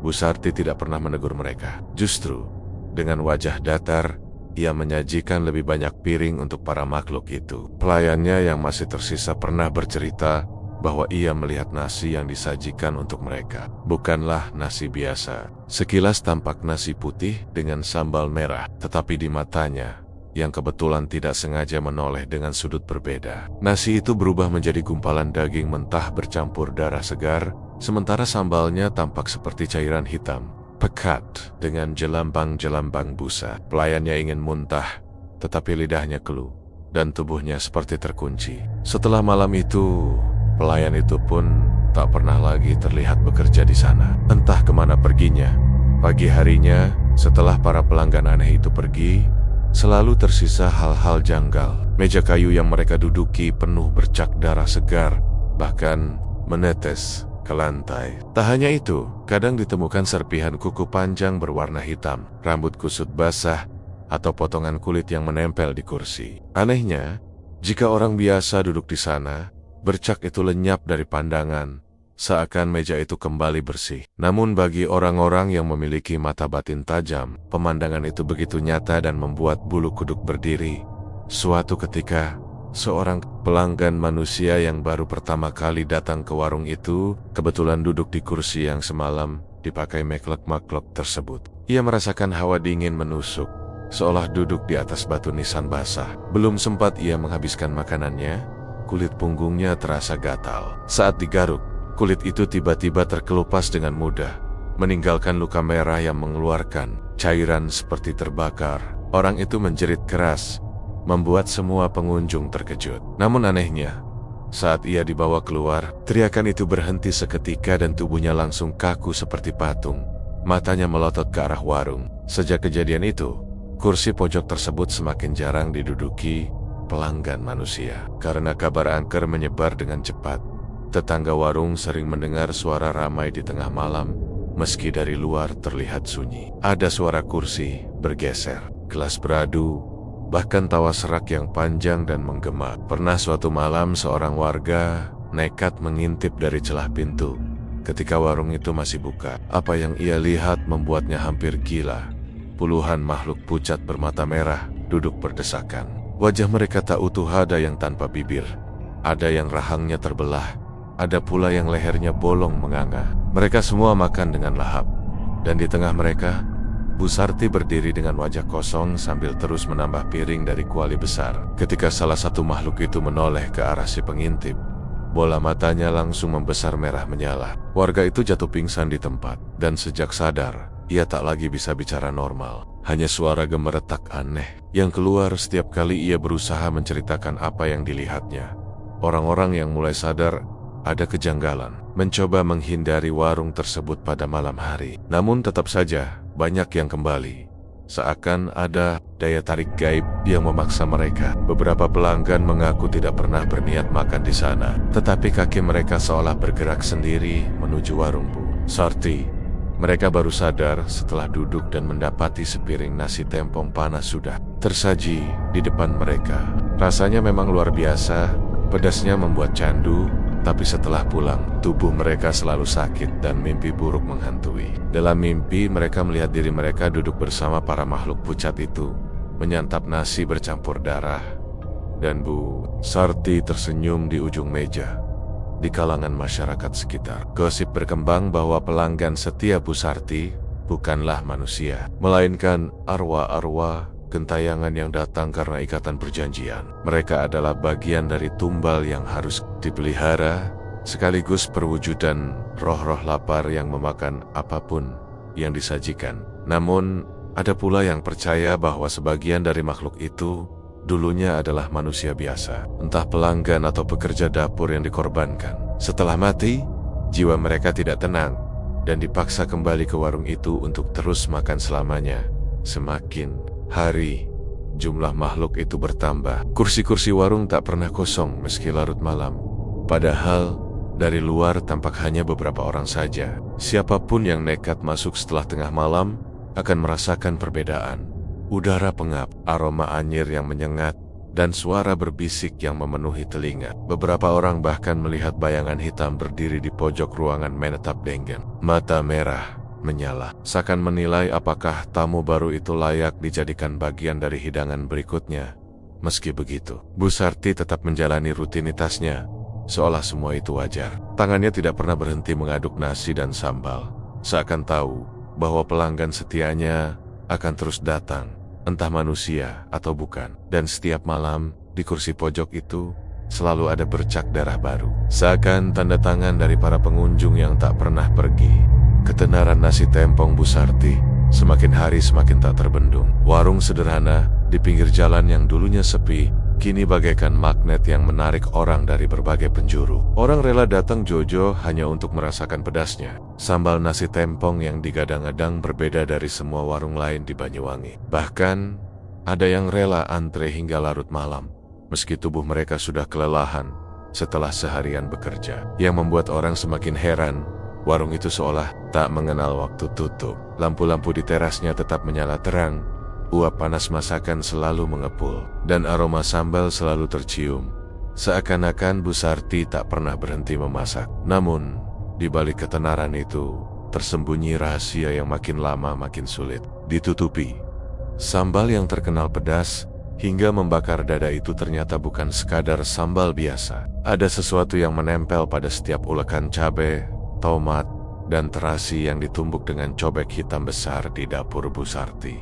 Speaker 1: Bu Sarti tidak pernah menegur mereka. Justru, dengan wajah datar, ia menyajikan lebih banyak piring untuk para makhluk itu. Pelayannya yang masih tersisa pernah bercerita bahwa ia melihat nasi yang disajikan untuk mereka bukanlah nasi biasa. Sekilas tampak nasi putih dengan sambal merah, tetapi di matanya, yang kebetulan tidak sengaja menoleh dengan sudut berbeda, nasi itu berubah menjadi gumpalan daging mentah bercampur darah segar, sementara sambalnya tampak seperti cairan hitam pekat dengan jelambang-jelambang busa. Pelayannya ingin muntah, tetapi lidahnya keluh, dan tubuhnya seperti terkunci. Setelah malam itu, pelayan itu pun tak pernah lagi terlihat bekerja di sana. Entah kemana perginya. Pagi harinya, setelah para pelanggan aneh itu pergi, selalu tersisa hal-hal janggal. Meja kayu yang mereka duduki penuh bercak darah segar, bahkan menetes ke lantai. Tak hanya itu, kadang ditemukan serpihan kuku panjang berwarna hitam, rambut kusut basah, atau potongan kulit yang menempel di kursi. Anehnya, jika orang biasa duduk di sana, bercak itu lenyap dari pandangan, seakan meja itu kembali bersih. Namun bagi orang-orang yang memiliki mata batin tajam, pemandangan itu begitu nyata dan membuat bulu kuduk berdiri. Suatu ketika, seorang pelanggan manusia yang baru pertama kali datang ke warung itu kebetulan duduk di kursi yang semalam dipakai makhluk-makhluk tersebut. Ia merasakan hawa dingin menusuk, seolah duduk di atas batu nisan basah. Belum sempat ia menghabiskan makanannya, kulit punggungnya terasa gatal. Saat digaruk, kulit itu tiba-tiba terkelupas dengan mudah, meninggalkan luka merah yang mengeluarkan cairan seperti terbakar. Orang itu menjerit keras, membuat semua pengunjung terkejut. Namun anehnya, saat ia dibawa keluar, teriakan itu berhenti seketika dan tubuhnya langsung kaku seperti patung. Matanya melotot ke arah warung. Sejak kejadian itu, kursi pojok tersebut semakin jarang diduduki pelanggan manusia. Karena kabar angker menyebar dengan cepat, tetangga warung sering mendengar suara ramai di tengah malam, meski dari luar terlihat sunyi. Ada suara kursi bergeser, gelas beradu, bahkan tawa serak yang panjang dan menggema. Pernah suatu malam seorang warga nekat mengintip dari celah pintu ketika warung itu masih buka. Apa yang ia lihat membuatnya hampir gila. Puluhan makhluk pucat bermata merah duduk berdesakan. Wajah mereka tak utuh, ada yang tanpa bibir, ada yang rahangnya terbelah, ada pula yang lehernya bolong menganga. Mereka semua makan dengan lahap, dan di tengah mereka Bu Sarti berdiri dengan wajah kosong sambil terus menambah piring dari kuali besar. Ketika salah satu makhluk itu menoleh ke arah si pengintip, bola matanya langsung membesar merah menyala. Warga itu jatuh pingsan di tempat, dan sejak sadar, ia tak lagi bisa bicara normal. Hanya suara gemeretak aneh yang keluar setiap kali ia berusaha menceritakan apa yang dilihatnya. Orang-orang yang mulai sadar ada kejanggalan mencoba menghindari warung tersebut pada malam hari. Namun tetap saja banyak yang kembali. Seakan ada daya tarik gaib yang memaksa mereka. Beberapa pelanggan mengaku tidak pernah berniat makan di sana, tetapi kaki mereka seolah bergerak sendiri menuju warung Bu Sarti. Mereka baru sadar setelah duduk dan mendapati sepiring nasi tempong panas sudah tersaji di depan mereka. Rasanya memang luar biasa, pedasnya membuat candu. Tapi setelah pulang, tubuh mereka selalu sakit dan mimpi buruk menghantui. Dalam mimpi, mereka melihat diri mereka duduk bersama para makhluk pucat itu, menyantap nasi bercampur darah. Dan Bu Sarti tersenyum di ujung meja. Di kalangan masyarakat sekitar, gosip berkembang bahwa pelanggan setia Bu Sarti bukanlah manusia, melainkan arwah-arwah gentayangan yang datang karena ikatan perjanjian. Mereka adalah bagian dari tumbal yang harus dipelihara, sekaligus perwujudan roh-roh lapar yang memakan apapun yang disajikan. Namun, ada pula yang percaya bahwa sebagian dari makhluk itu dulunya adalah manusia biasa, entah pelanggan atau pekerja dapur yang dikorbankan. Setelah mati, jiwa mereka tidak tenang dan dipaksa kembali ke warung itu untuk terus makan selamanya. Semakin hari, jumlah makhluk itu bertambah. Kursi-kursi warung tak pernah kosong meski larut malam. Padahal, dari luar tampak hanya beberapa orang saja. Siapapun yang nekat masuk setelah tengah malam akan merasakan perbedaan. Udara pengap, aroma anyir yang menyengat, dan suara berbisik yang memenuhi telinga. Beberapa orang bahkan melihat bayangan hitam berdiri di pojok ruangan menatap Denggen. Mata merah menyala, seakan menilai apakah tamu baru itu layak dijadikan bagian dari hidangan berikutnya. Meski begitu, Bu Sarti tetap menjalani rutinitasnya, seolah semua itu wajar. Tangannya tidak pernah berhenti mengaduk nasi dan sambal, seakan tahu bahwa pelanggan setianya akan terus datang, entah manusia atau bukan. Dan setiap malam, di kursi pojok itu, selalu ada bercak darah baru, seakan tanda tangan dari para pengunjung yang tak pernah pergi. Ketenaran nasi tempong Bu Sarti semakin hari semakin tak terbendung. Warung sederhana di pinggir jalan yang dulunya sepi, kini bagaikan magnet yang menarik orang dari berbagai penjuru. Orang rela datang jojo hanya untuk merasakan pedasnya. Sambal nasi tempong yang digadang-gadang berbeda dari semua warung lain di Banyuwangi. Bahkan, ada yang rela antre hingga larut malam, meski tubuh mereka sudah kelelahan setelah seharian bekerja. Yang membuat orang semakin heran, warung itu seolah tak mengenal waktu tutup. Lampu-lampu di terasnya tetap menyala terang, uap panas masakan selalu mengepul, dan aroma sambal selalu tercium. Seakan-akan Bu Sarti tak pernah berhenti memasak. Namun, di balik ketenaran itu, tersembunyi rahasia yang makin lama makin sulit ditutupi. Sambal yang terkenal pedas hingga membakar dada itu ternyata bukan sekadar sambal biasa. Ada sesuatu yang menempel pada setiap ulekan cabai, tomat, dan terasi yang ditumbuk dengan cobek hitam besar di dapur Bu Sarti.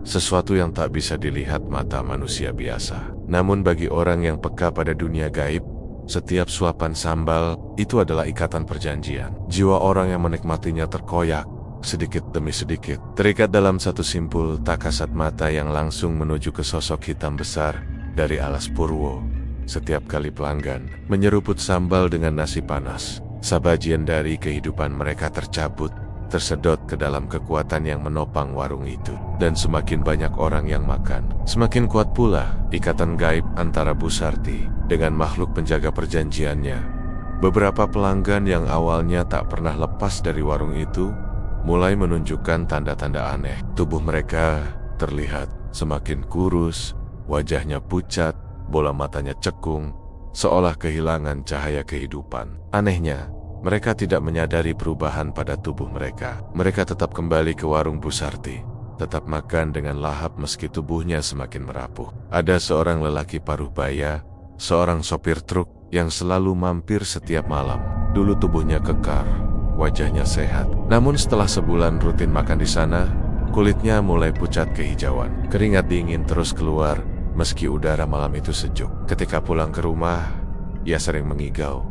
Speaker 1: Sesuatu yang tak bisa dilihat mata manusia biasa. Namun bagi orang yang peka pada dunia gaib, setiap suapan sambal itu adalah ikatan perjanjian. Jiwa orang yang menikmatinya terkoyak, sedikit demi sedikit, terikat dalam satu simpul tak kasat mata yang langsung menuju ke sosok hitam besar dari alas Purwo. Setiap kali pelanggan menyeruput sambal dengan nasi panas, sabajian dari kehidupan mereka tercabut, tersedot ke dalam kekuatan yang menopang warung itu. Dan semakin banyak orang yang makan, semakin kuat pula ikatan gaib antara Bu Sarti dengan makhluk penjaga perjanjiannya. Beberapa pelanggan yang awalnya tak pernah lepas dari warung itu mulai menunjukkan tanda-tanda aneh. Tubuh mereka terlihat semakin kurus, wajahnya pucat, bola matanya cekung, seolah kehilangan cahaya kehidupan. Anehnya, mereka tidak menyadari perubahan pada tubuh mereka. Mereka tetap kembali ke warung Bu Sarti, tetap makan dengan lahap meski tubuhnya semakin merapuh. Ada seorang lelaki paruh baya, seorang sopir truk yang selalu mampir setiap malam. Dulu tubuhnya kekar, wajahnya sehat. Namun setelah sebulan rutin makan di sana, Kulitnya mulai pucat kehijauan. Keringat dingin terus keluar meski udara malam itu sejuk. Ketika pulang ke rumah, ia sering mengigau,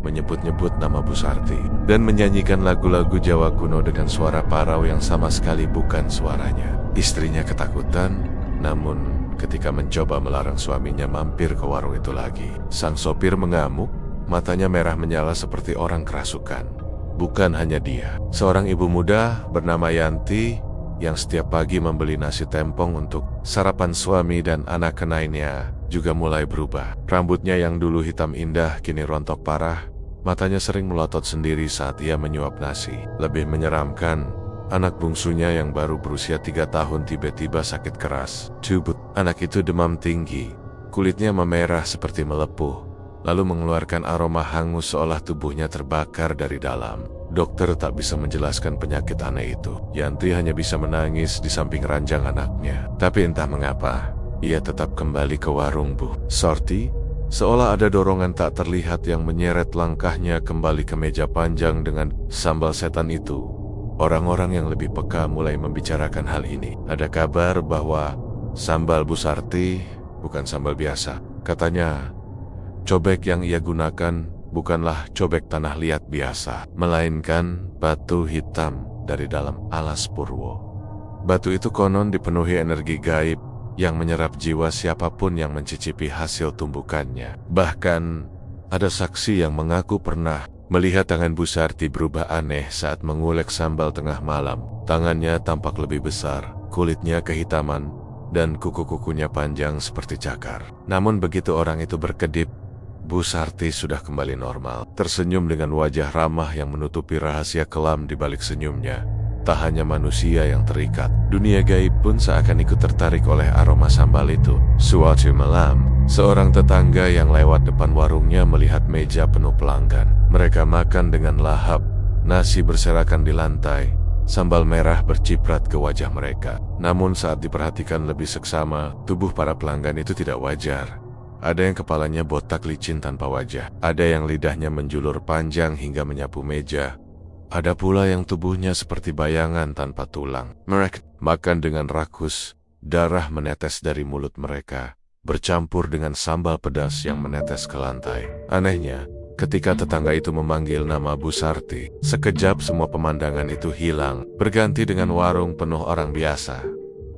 Speaker 1: menyebut-nyebut nama Bu Sarti, dan menyanyikan lagu-lagu Jawa kuno dengan suara parau yang sama sekali bukan suaranya. Istrinya ketakutan, namun ketika mencoba melarang suaminya mampir ke warung itu lagi, sang sopir mengamuk, matanya merah menyala seperti orang kerasukan. Bukan hanya dia, seorang ibu muda bernama Yanti yang setiap pagi membeli nasi tempong untuk sarapan suami dan anak lainnya juga mulai berubah. Rambutnya yang dulu hitam indah kini rontok parah, matanya sering melotot sendiri saat ia menyuap nasi. Lebih menyeramkan, anak bungsunya yang baru berusia 3 tahun tiba-tiba sakit keras. Anak itu demam tinggi, kulitnya memerah seperti melepuh, lalu mengeluarkan aroma hangus seolah tubuhnya terbakar dari dalam. Dokter tak bisa menjelaskan penyakit aneh itu. Yanti hanya bisa menangis di samping ranjang anaknya. Tapi entah mengapa, ia tetap kembali ke warung Bu Sarti, seolah ada dorongan tak terlihat yang menyeret langkahnya kembali ke meja panjang dengan sambal setan itu. Orang-orang yang lebih peka mulai membicarakan hal ini. Ada kabar bahwa sambal Bu Sarti bukan sambal biasa. Katanya, cobek yang ia gunakan bukanlah cobek tanah liat biasa, melainkan batu hitam dari dalam alas purwo. Batu itu konon dipenuhi energi gaib yang menyerap jiwa siapapun yang mencicipi hasil tumbukannya. Bahkan, ada saksi yang mengaku pernah melihat tangan Bu Sarti berubah aneh saat mengulek sambal tengah malam. Tangannya tampak lebih besar, kulitnya kehitaman, dan kuku-kukunya panjang seperti cakar. Namun begitu orang itu berkedip, Bu Sarti sudah kembali normal, tersenyum dengan wajah ramah yang menutupi rahasia kelam di balik senyumnya. Tak hanya manusia yang terikat, dunia gaib pun seakan ikut tertarik oleh aroma sambal itu. Suatu malam, seorang tetangga yang lewat depan warungnya melihat meja penuh pelanggan. Mereka makan dengan lahap, nasi berserakan di lantai, sambal merah berciprat ke wajah mereka. Namun saat diperhatikan lebih seksama, tubuh para pelanggan itu tidak wajar. Ada yang kepalanya botak licin tanpa wajah, ada yang lidahnya menjulur panjang hingga menyapu meja, ada pula yang tubuhnya seperti bayangan tanpa tulang. Mereka makan dengan rakus, darah menetes dari mulut mereka, bercampur dengan sambal pedas yang menetes ke lantai. Anehnya, ketika tetangga itu memanggil nama Bu Sarti, sekejap semua pemandangan itu hilang, berganti dengan warung penuh orang biasa.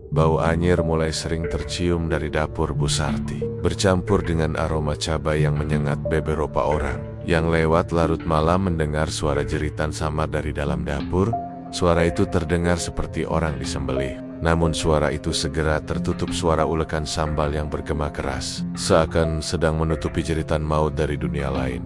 Speaker 1: Bau anyir mulai sering tercium dari dapur Bu Sarti, bercampur dengan aroma cabai yang menyengat beberapa orang yang lewat larut malam mendengar suara jeritan samar dari dalam dapur. Suara itu terdengar seperti orang disembelih. Namun suara itu segera tertutup suara ulekan sambal yang bergema keras, seakan sedang menutupi jeritan maut dari dunia lain.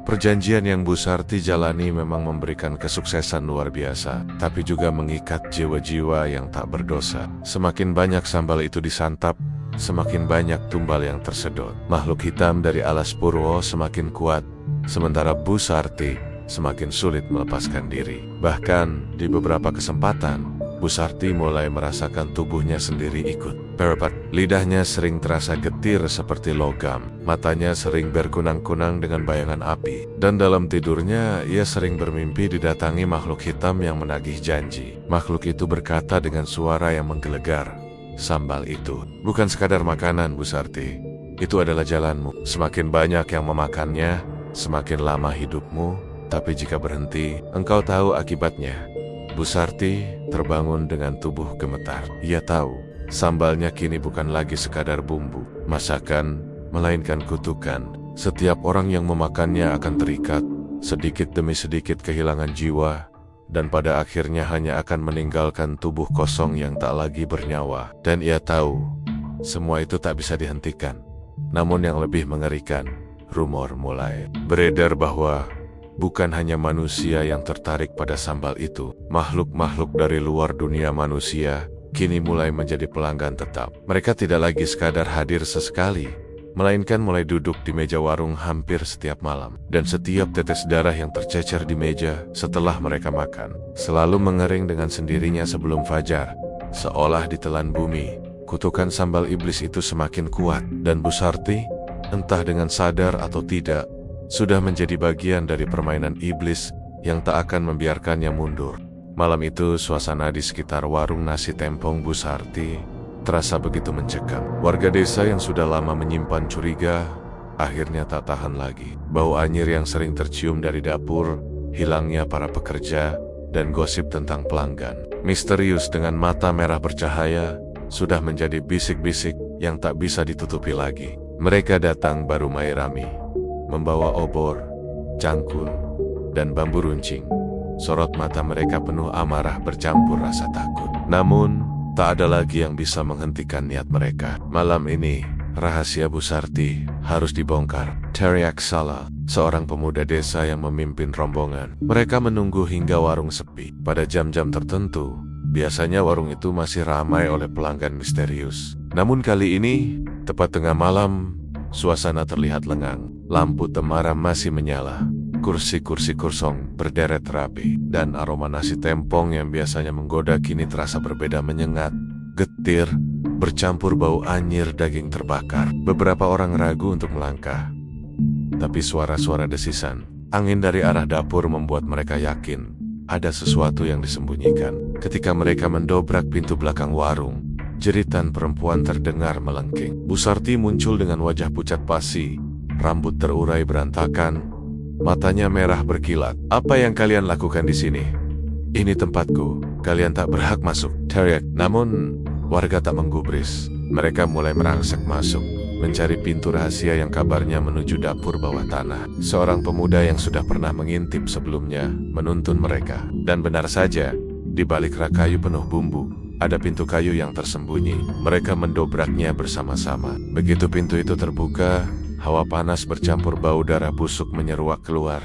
Speaker 1: Perjanjian yang Bu Sarti jalani memang memberikan kesuksesan luar biasa, tapi juga mengikat jiwa-jiwa yang tak berdosa. Semakin banyak sambal itu disantap, semakin banyak tumbal yang tersedot. Makhluk hitam dari alas purwo semakin kuat, sementara Bu Sarti semakin sulit melepaskan diri. Bahkan di beberapa kesempatan, Bu Sarti mulai merasakan tubuhnya sendiri ikut berdebar. Lidahnya sering terasa getir seperti logam, matanya sering berkunang-kunang dengan bayangan api, dan dalam tidurnya ia sering bermimpi didatangi makhluk hitam yang menagih janji. Makhluk itu berkata dengan suara yang menggelegar, "Sambal itu bukan sekadar makanan, Bu Sarti. Itu adalah jalanmu. Semakin banyak yang memakannya, semakin lama hidupmu, tapi jika berhenti, engkau tahu akibatnya." Bu Sarti terbangun dengan tubuh gemetar. Ia tahu, sambalnya kini bukan lagi sekadar bumbu, masakan, melainkan kutukan. Setiap orang yang memakannya akan terikat, sedikit demi sedikit kehilangan jiwa, dan pada akhirnya hanya akan meninggalkan tubuh kosong yang tak lagi bernyawa. Dan ia tahu, semua itu tak bisa dihentikan. Namun yang lebih mengerikan, rumor mulai beredar bahwa bukan hanya manusia yang tertarik pada sambal itu. Makhluk-makhluk dari luar dunia manusia kini mulai menjadi pelanggan tetap. Mereka tidak lagi sekadar hadir sesekali, melainkan mulai duduk di meja warung hampir setiap malam. Dan setiap tetes darah yang tercecer di meja setelah mereka makan selalu mengering dengan sendirinya sebelum fajar, seolah ditelan bumi. Kutukan sambal iblis itu semakin kuat, dan Bu Sarti, entah dengan sadar atau tidak, sudah menjadi bagian dari permainan iblis yang tak akan membiarkannya mundur. Malam itu suasana di sekitar warung nasi Tempong Bu Sarti terasa begitu mencekam. Warga desa yang sudah lama menyimpan curiga akhirnya tak tahan lagi. Bau anyir yang sering tercium dari dapur, hilangnya para pekerja, dan gosip tentang pelanggan misterius dengan mata merah bercahaya sudah menjadi bisik-bisik yang tak bisa ditutupi lagi. Mereka datang baru Mairami, membawa obor, cangkul, dan bambu runcing. Sorot mata mereka penuh amarah bercampur rasa takut. Namun, tak ada lagi yang bisa menghentikan niat mereka. Malam ini, rahasia Bu Sarti harus dibongkar. Teriak Salah, seorang pemuda desa yang memimpin rombongan. Mereka menunggu hingga warung sepi. Pada jam-jam tertentu, biasanya warung itu masih ramai oleh pelanggan misterius. Namun kali ini, tepat tengah malam, suasana terlihat lengang. Lampu temaram masih menyala. Kursi-kursi kosong berderet rapi, dan aroma nasi tempong yang biasanya menggoda kini terasa berbeda, menyengat, getir, bercampur bau anyir daging terbakar. Beberapa orang ragu untuk melangkah, tapi suara-suara desisan angin dari arah dapur membuat mereka yakin ada sesuatu yang disembunyikan. Ketika mereka mendobrak pintu belakang warung, jeritan perempuan terdengar melengking. Bu Sarti muncul dengan wajah pucat pasi, rambut terurai berantakan, matanya merah berkilat. "Apa yang kalian lakukan di sini? Ini tempatku, kalian tak berhak masuk," teriak. Namun, warga tak menggubris. Mereka mulai merangsek masuk, mencari pintu rahasia yang kabarnya menuju dapur bawah tanah. Seorang pemuda yang sudah pernah mengintip sebelumnya menuntun mereka. Dan benar saja, di balik rak kayu penuh bumbu, ada pintu kayu yang tersembunyi. Mereka mendobraknya bersama-sama. Begitu pintu itu terbuka, hawa panas bercampur bau darah busuk menyeruak keluar,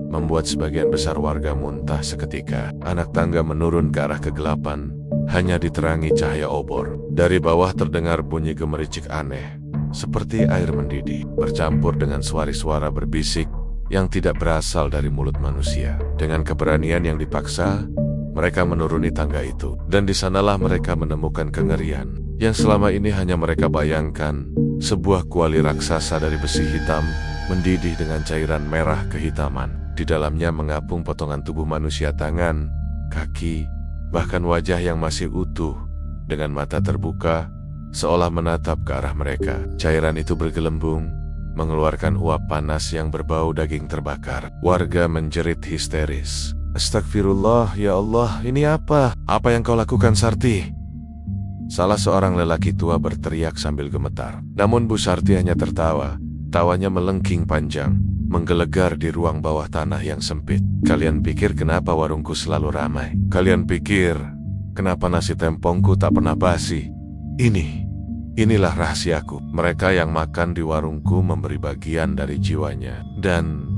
Speaker 1: membuat sebagian besar warga muntah seketika. Anak tangga menurun ke arah kegelapan, hanya diterangi cahaya obor. Dari bawah terdengar bunyi gemericik aneh, seperti air mendidih, bercampur dengan suara-suara berbisik yang tidak berasal dari mulut manusia. Dengan keberanian yang dipaksa, mereka menuruni tangga itu. Dan di sanalah mereka menemukan kengerian yang selama ini hanya mereka bayangkan. Sebuah kuali raksasa dari besi hitam, mendidih dengan cairan merah kehitaman. Di dalamnya mengapung potongan tubuh manusia, tangan, kaki, bahkan wajah yang masih utuh, dengan mata terbuka, seolah menatap ke arah mereka. Cairan itu bergelembung, mengeluarkan uap panas yang berbau daging terbakar. Warga menjerit histeris. "Astagfirullah, ya Allah, ini apa? Apa yang kau lakukan, Sarti?" Salah seorang lelaki tua berteriak sambil gemetar. Namun Bu Sarti hanya tertawa. Tawanya melengking panjang, menggelegar di ruang bawah tanah yang sempit. "Kalian pikir kenapa warungku selalu ramai? Kalian pikir kenapa nasi tempongku tak pernah basi? Inilah rahasiaku. Mereka yang makan di warungku memberi bagian dari jiwanya. Dan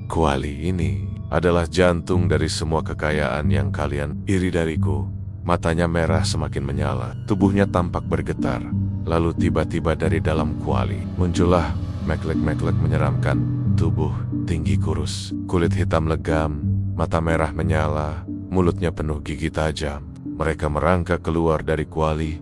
Speaker 1: kuali ini adalah jantung dari semua kekayaan yang kalian iri dariku." Matanya merah semakin menyala, tubuhnya tampak bergetar. Lalu tiba-tiba dari dalam kuali muncullah meklek-meklek menyeramkan. Tubuh tinggi kurus, kulit hitam legam, mata merah menyala, mulutnya penuh gigi tajam. Mereka merangkak keluar dari kuali,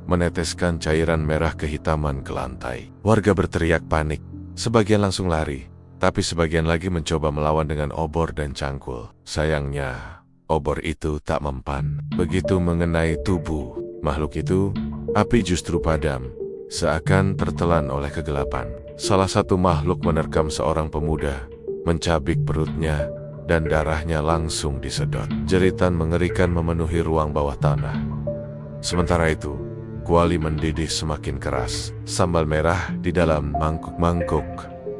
Speaker 1: meneteskan cairan merah kehitaman ke lantai. Warga berteriak panik, sebagian langsung lari, tapi sebagian lagi mencoba melawan dengan obor dan cangkul. Sayangnya, obor itu tak mempan. Begitu mengenai tubuh makhluk itu, api justru padam, seakan tertelan oleh kegelapan. Salah satu makhluk menerkam seorang pemuda, mencabik perutnya, dan darahnya langsung disedot. Jeritan mengerikan memenuhi ruang bawah tanah. Sementara itu, kuali mendidih semakin keras. Sambal merah di dalam mangkuk-mangkuk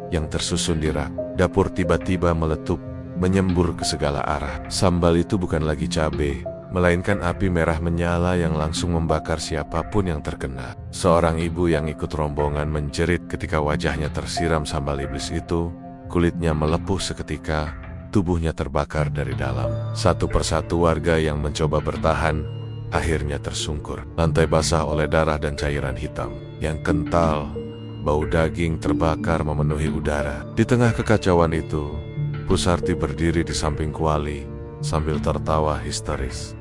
Speaker 1: yang tersusun di rak dapur tiba-tiba meletup, menyembur ke segala arah. Sambal itu bukan lagi cabai, melainkan api merah menyala yang langsung membakar siapapun yang terkena. Seorang ibu yang ikut rombongan menjerit ketika wajahnya tersiram sambal iblis itu. Kulitnya melepuh seketika, tubuhnya terbakar dari dalam. Satu persatu warga yang mencoba bertahan akhirnya tersungkur. Lantai basah oleh darah dan cairan hitam yang kental. Bau daging terbakar memenuhi udara. Di tengah kekacauan itu, Bu Sarti berdiri di samping kuali sambil tertawa histeris.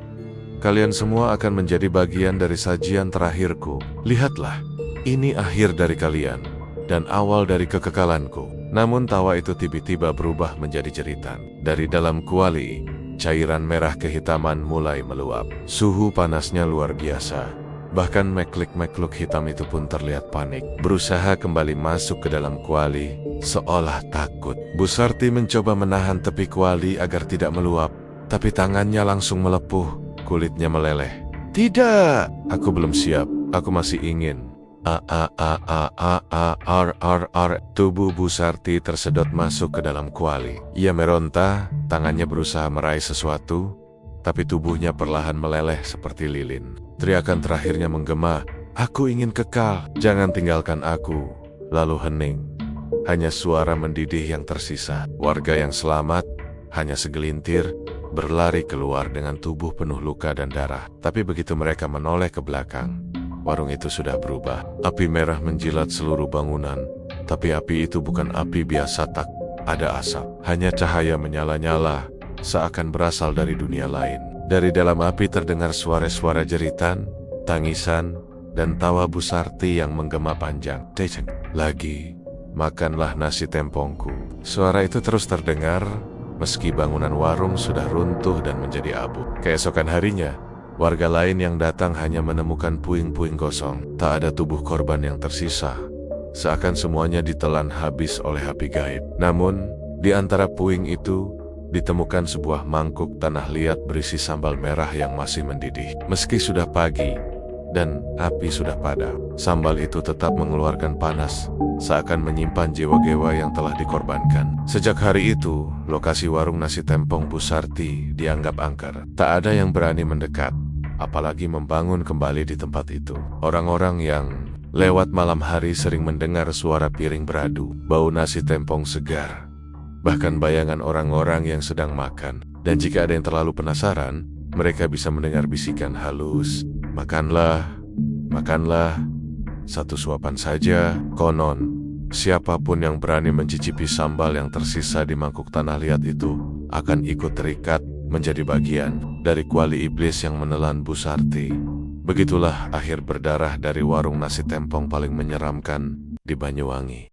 Speaker 1: "Kalian semua akan menjadi bagian dari sajian terakhirku. Lihatlah, ini akhir dari kalian dan awal dari kekekalanku." Namun tawa itu tiba-tiba berubah menjadi jeritan. Dari dalam kuali, cairan merah kehitaman mulai meluap. Suhu panasnya luar biasa. Bahkan makhluk hitam itu pun terlihat panik, berusaha kembali masuk ke dalam kuali, seolah takut. Bu Sarti mencoba menahan tepi kuali agar tidak meluap, tapi tangannya langsung melepuh, kulitnya meleleh. Tidak, aku belum siap, aku masih ingin. Tubuh Bu Sarti tersedot masuk ke dalam kuali. Ia meronta, tangannya berusaha meraih sesuatu, tapi tubuhnya perlahan meleleh seperti lilin. Teriakan terakhirnya menggema, "Aku ingin kekal, jangan tinggalkan aku." Lalu hening. Hanya suara mendidih yang tersisa. Warga yang selamat, hanya segelintir, berlari keluar dengan tubuh penuh luka dan darah. Tapi begitu mereka menoleh ke belakang, warung itu sudah berubah. Api merah menjilat seluruh bangunan, tapi api itu bukan api biasa, tak ada asap. Hanya cahaya menyala-nyala, seakan berasal dari dunia lain. Dari dalam api terdengar suara-suara jeritan, tangisan, dan tawa Bu Sarti yang menggema panjang. Lagi, makanlah nasi tempongku. Suara itu terus terdengar, meski bangunan warung sudah runtuh dan menjadi abu. Keesokan harinya, warga lain yang datang hanya menemukan puing-puing kosong. Tak ada tubuh korban yang tersisa, seakan semuanya ditelan habis oleh api gaib. Namun, di antara puing itu, ditemukan sebuah mangkuk tanah liat berisi sambal merah yang masih mendidih. Meski sudah pagi dan api sudah padam, sambal itu tetap mengeluarkan panas, seakan menyimpan jiwa-jiwa yang telah dikorbankan. Sejak hari itu, lokasi warung nasi tempong Bu Sarti dianggap angker. Tak ada yang berani mendekat, apalagi membangun kembali di tempat itu. Orang-orang yang lewat malam hari sering mendengar suara piring beradu, bau nasi tempong segar, bahkan bayangan orang-orang yang sedang makan. Dan jika ada yang terlalu penasaran, mereka bisa mendengar bisikan halus, "Makanlah, makanlah, satu suapan saja." Konon, siapapun yang berani mencicipi sambal yang tersisa di mangkuk tanah liat itu akan ikut terikat menjadi bagian dari kuali iblis yang menelan Bu Sarti. Begitulah akhir berdarah dari warung nasi tempong paling menyeramkan di Banyuwangi.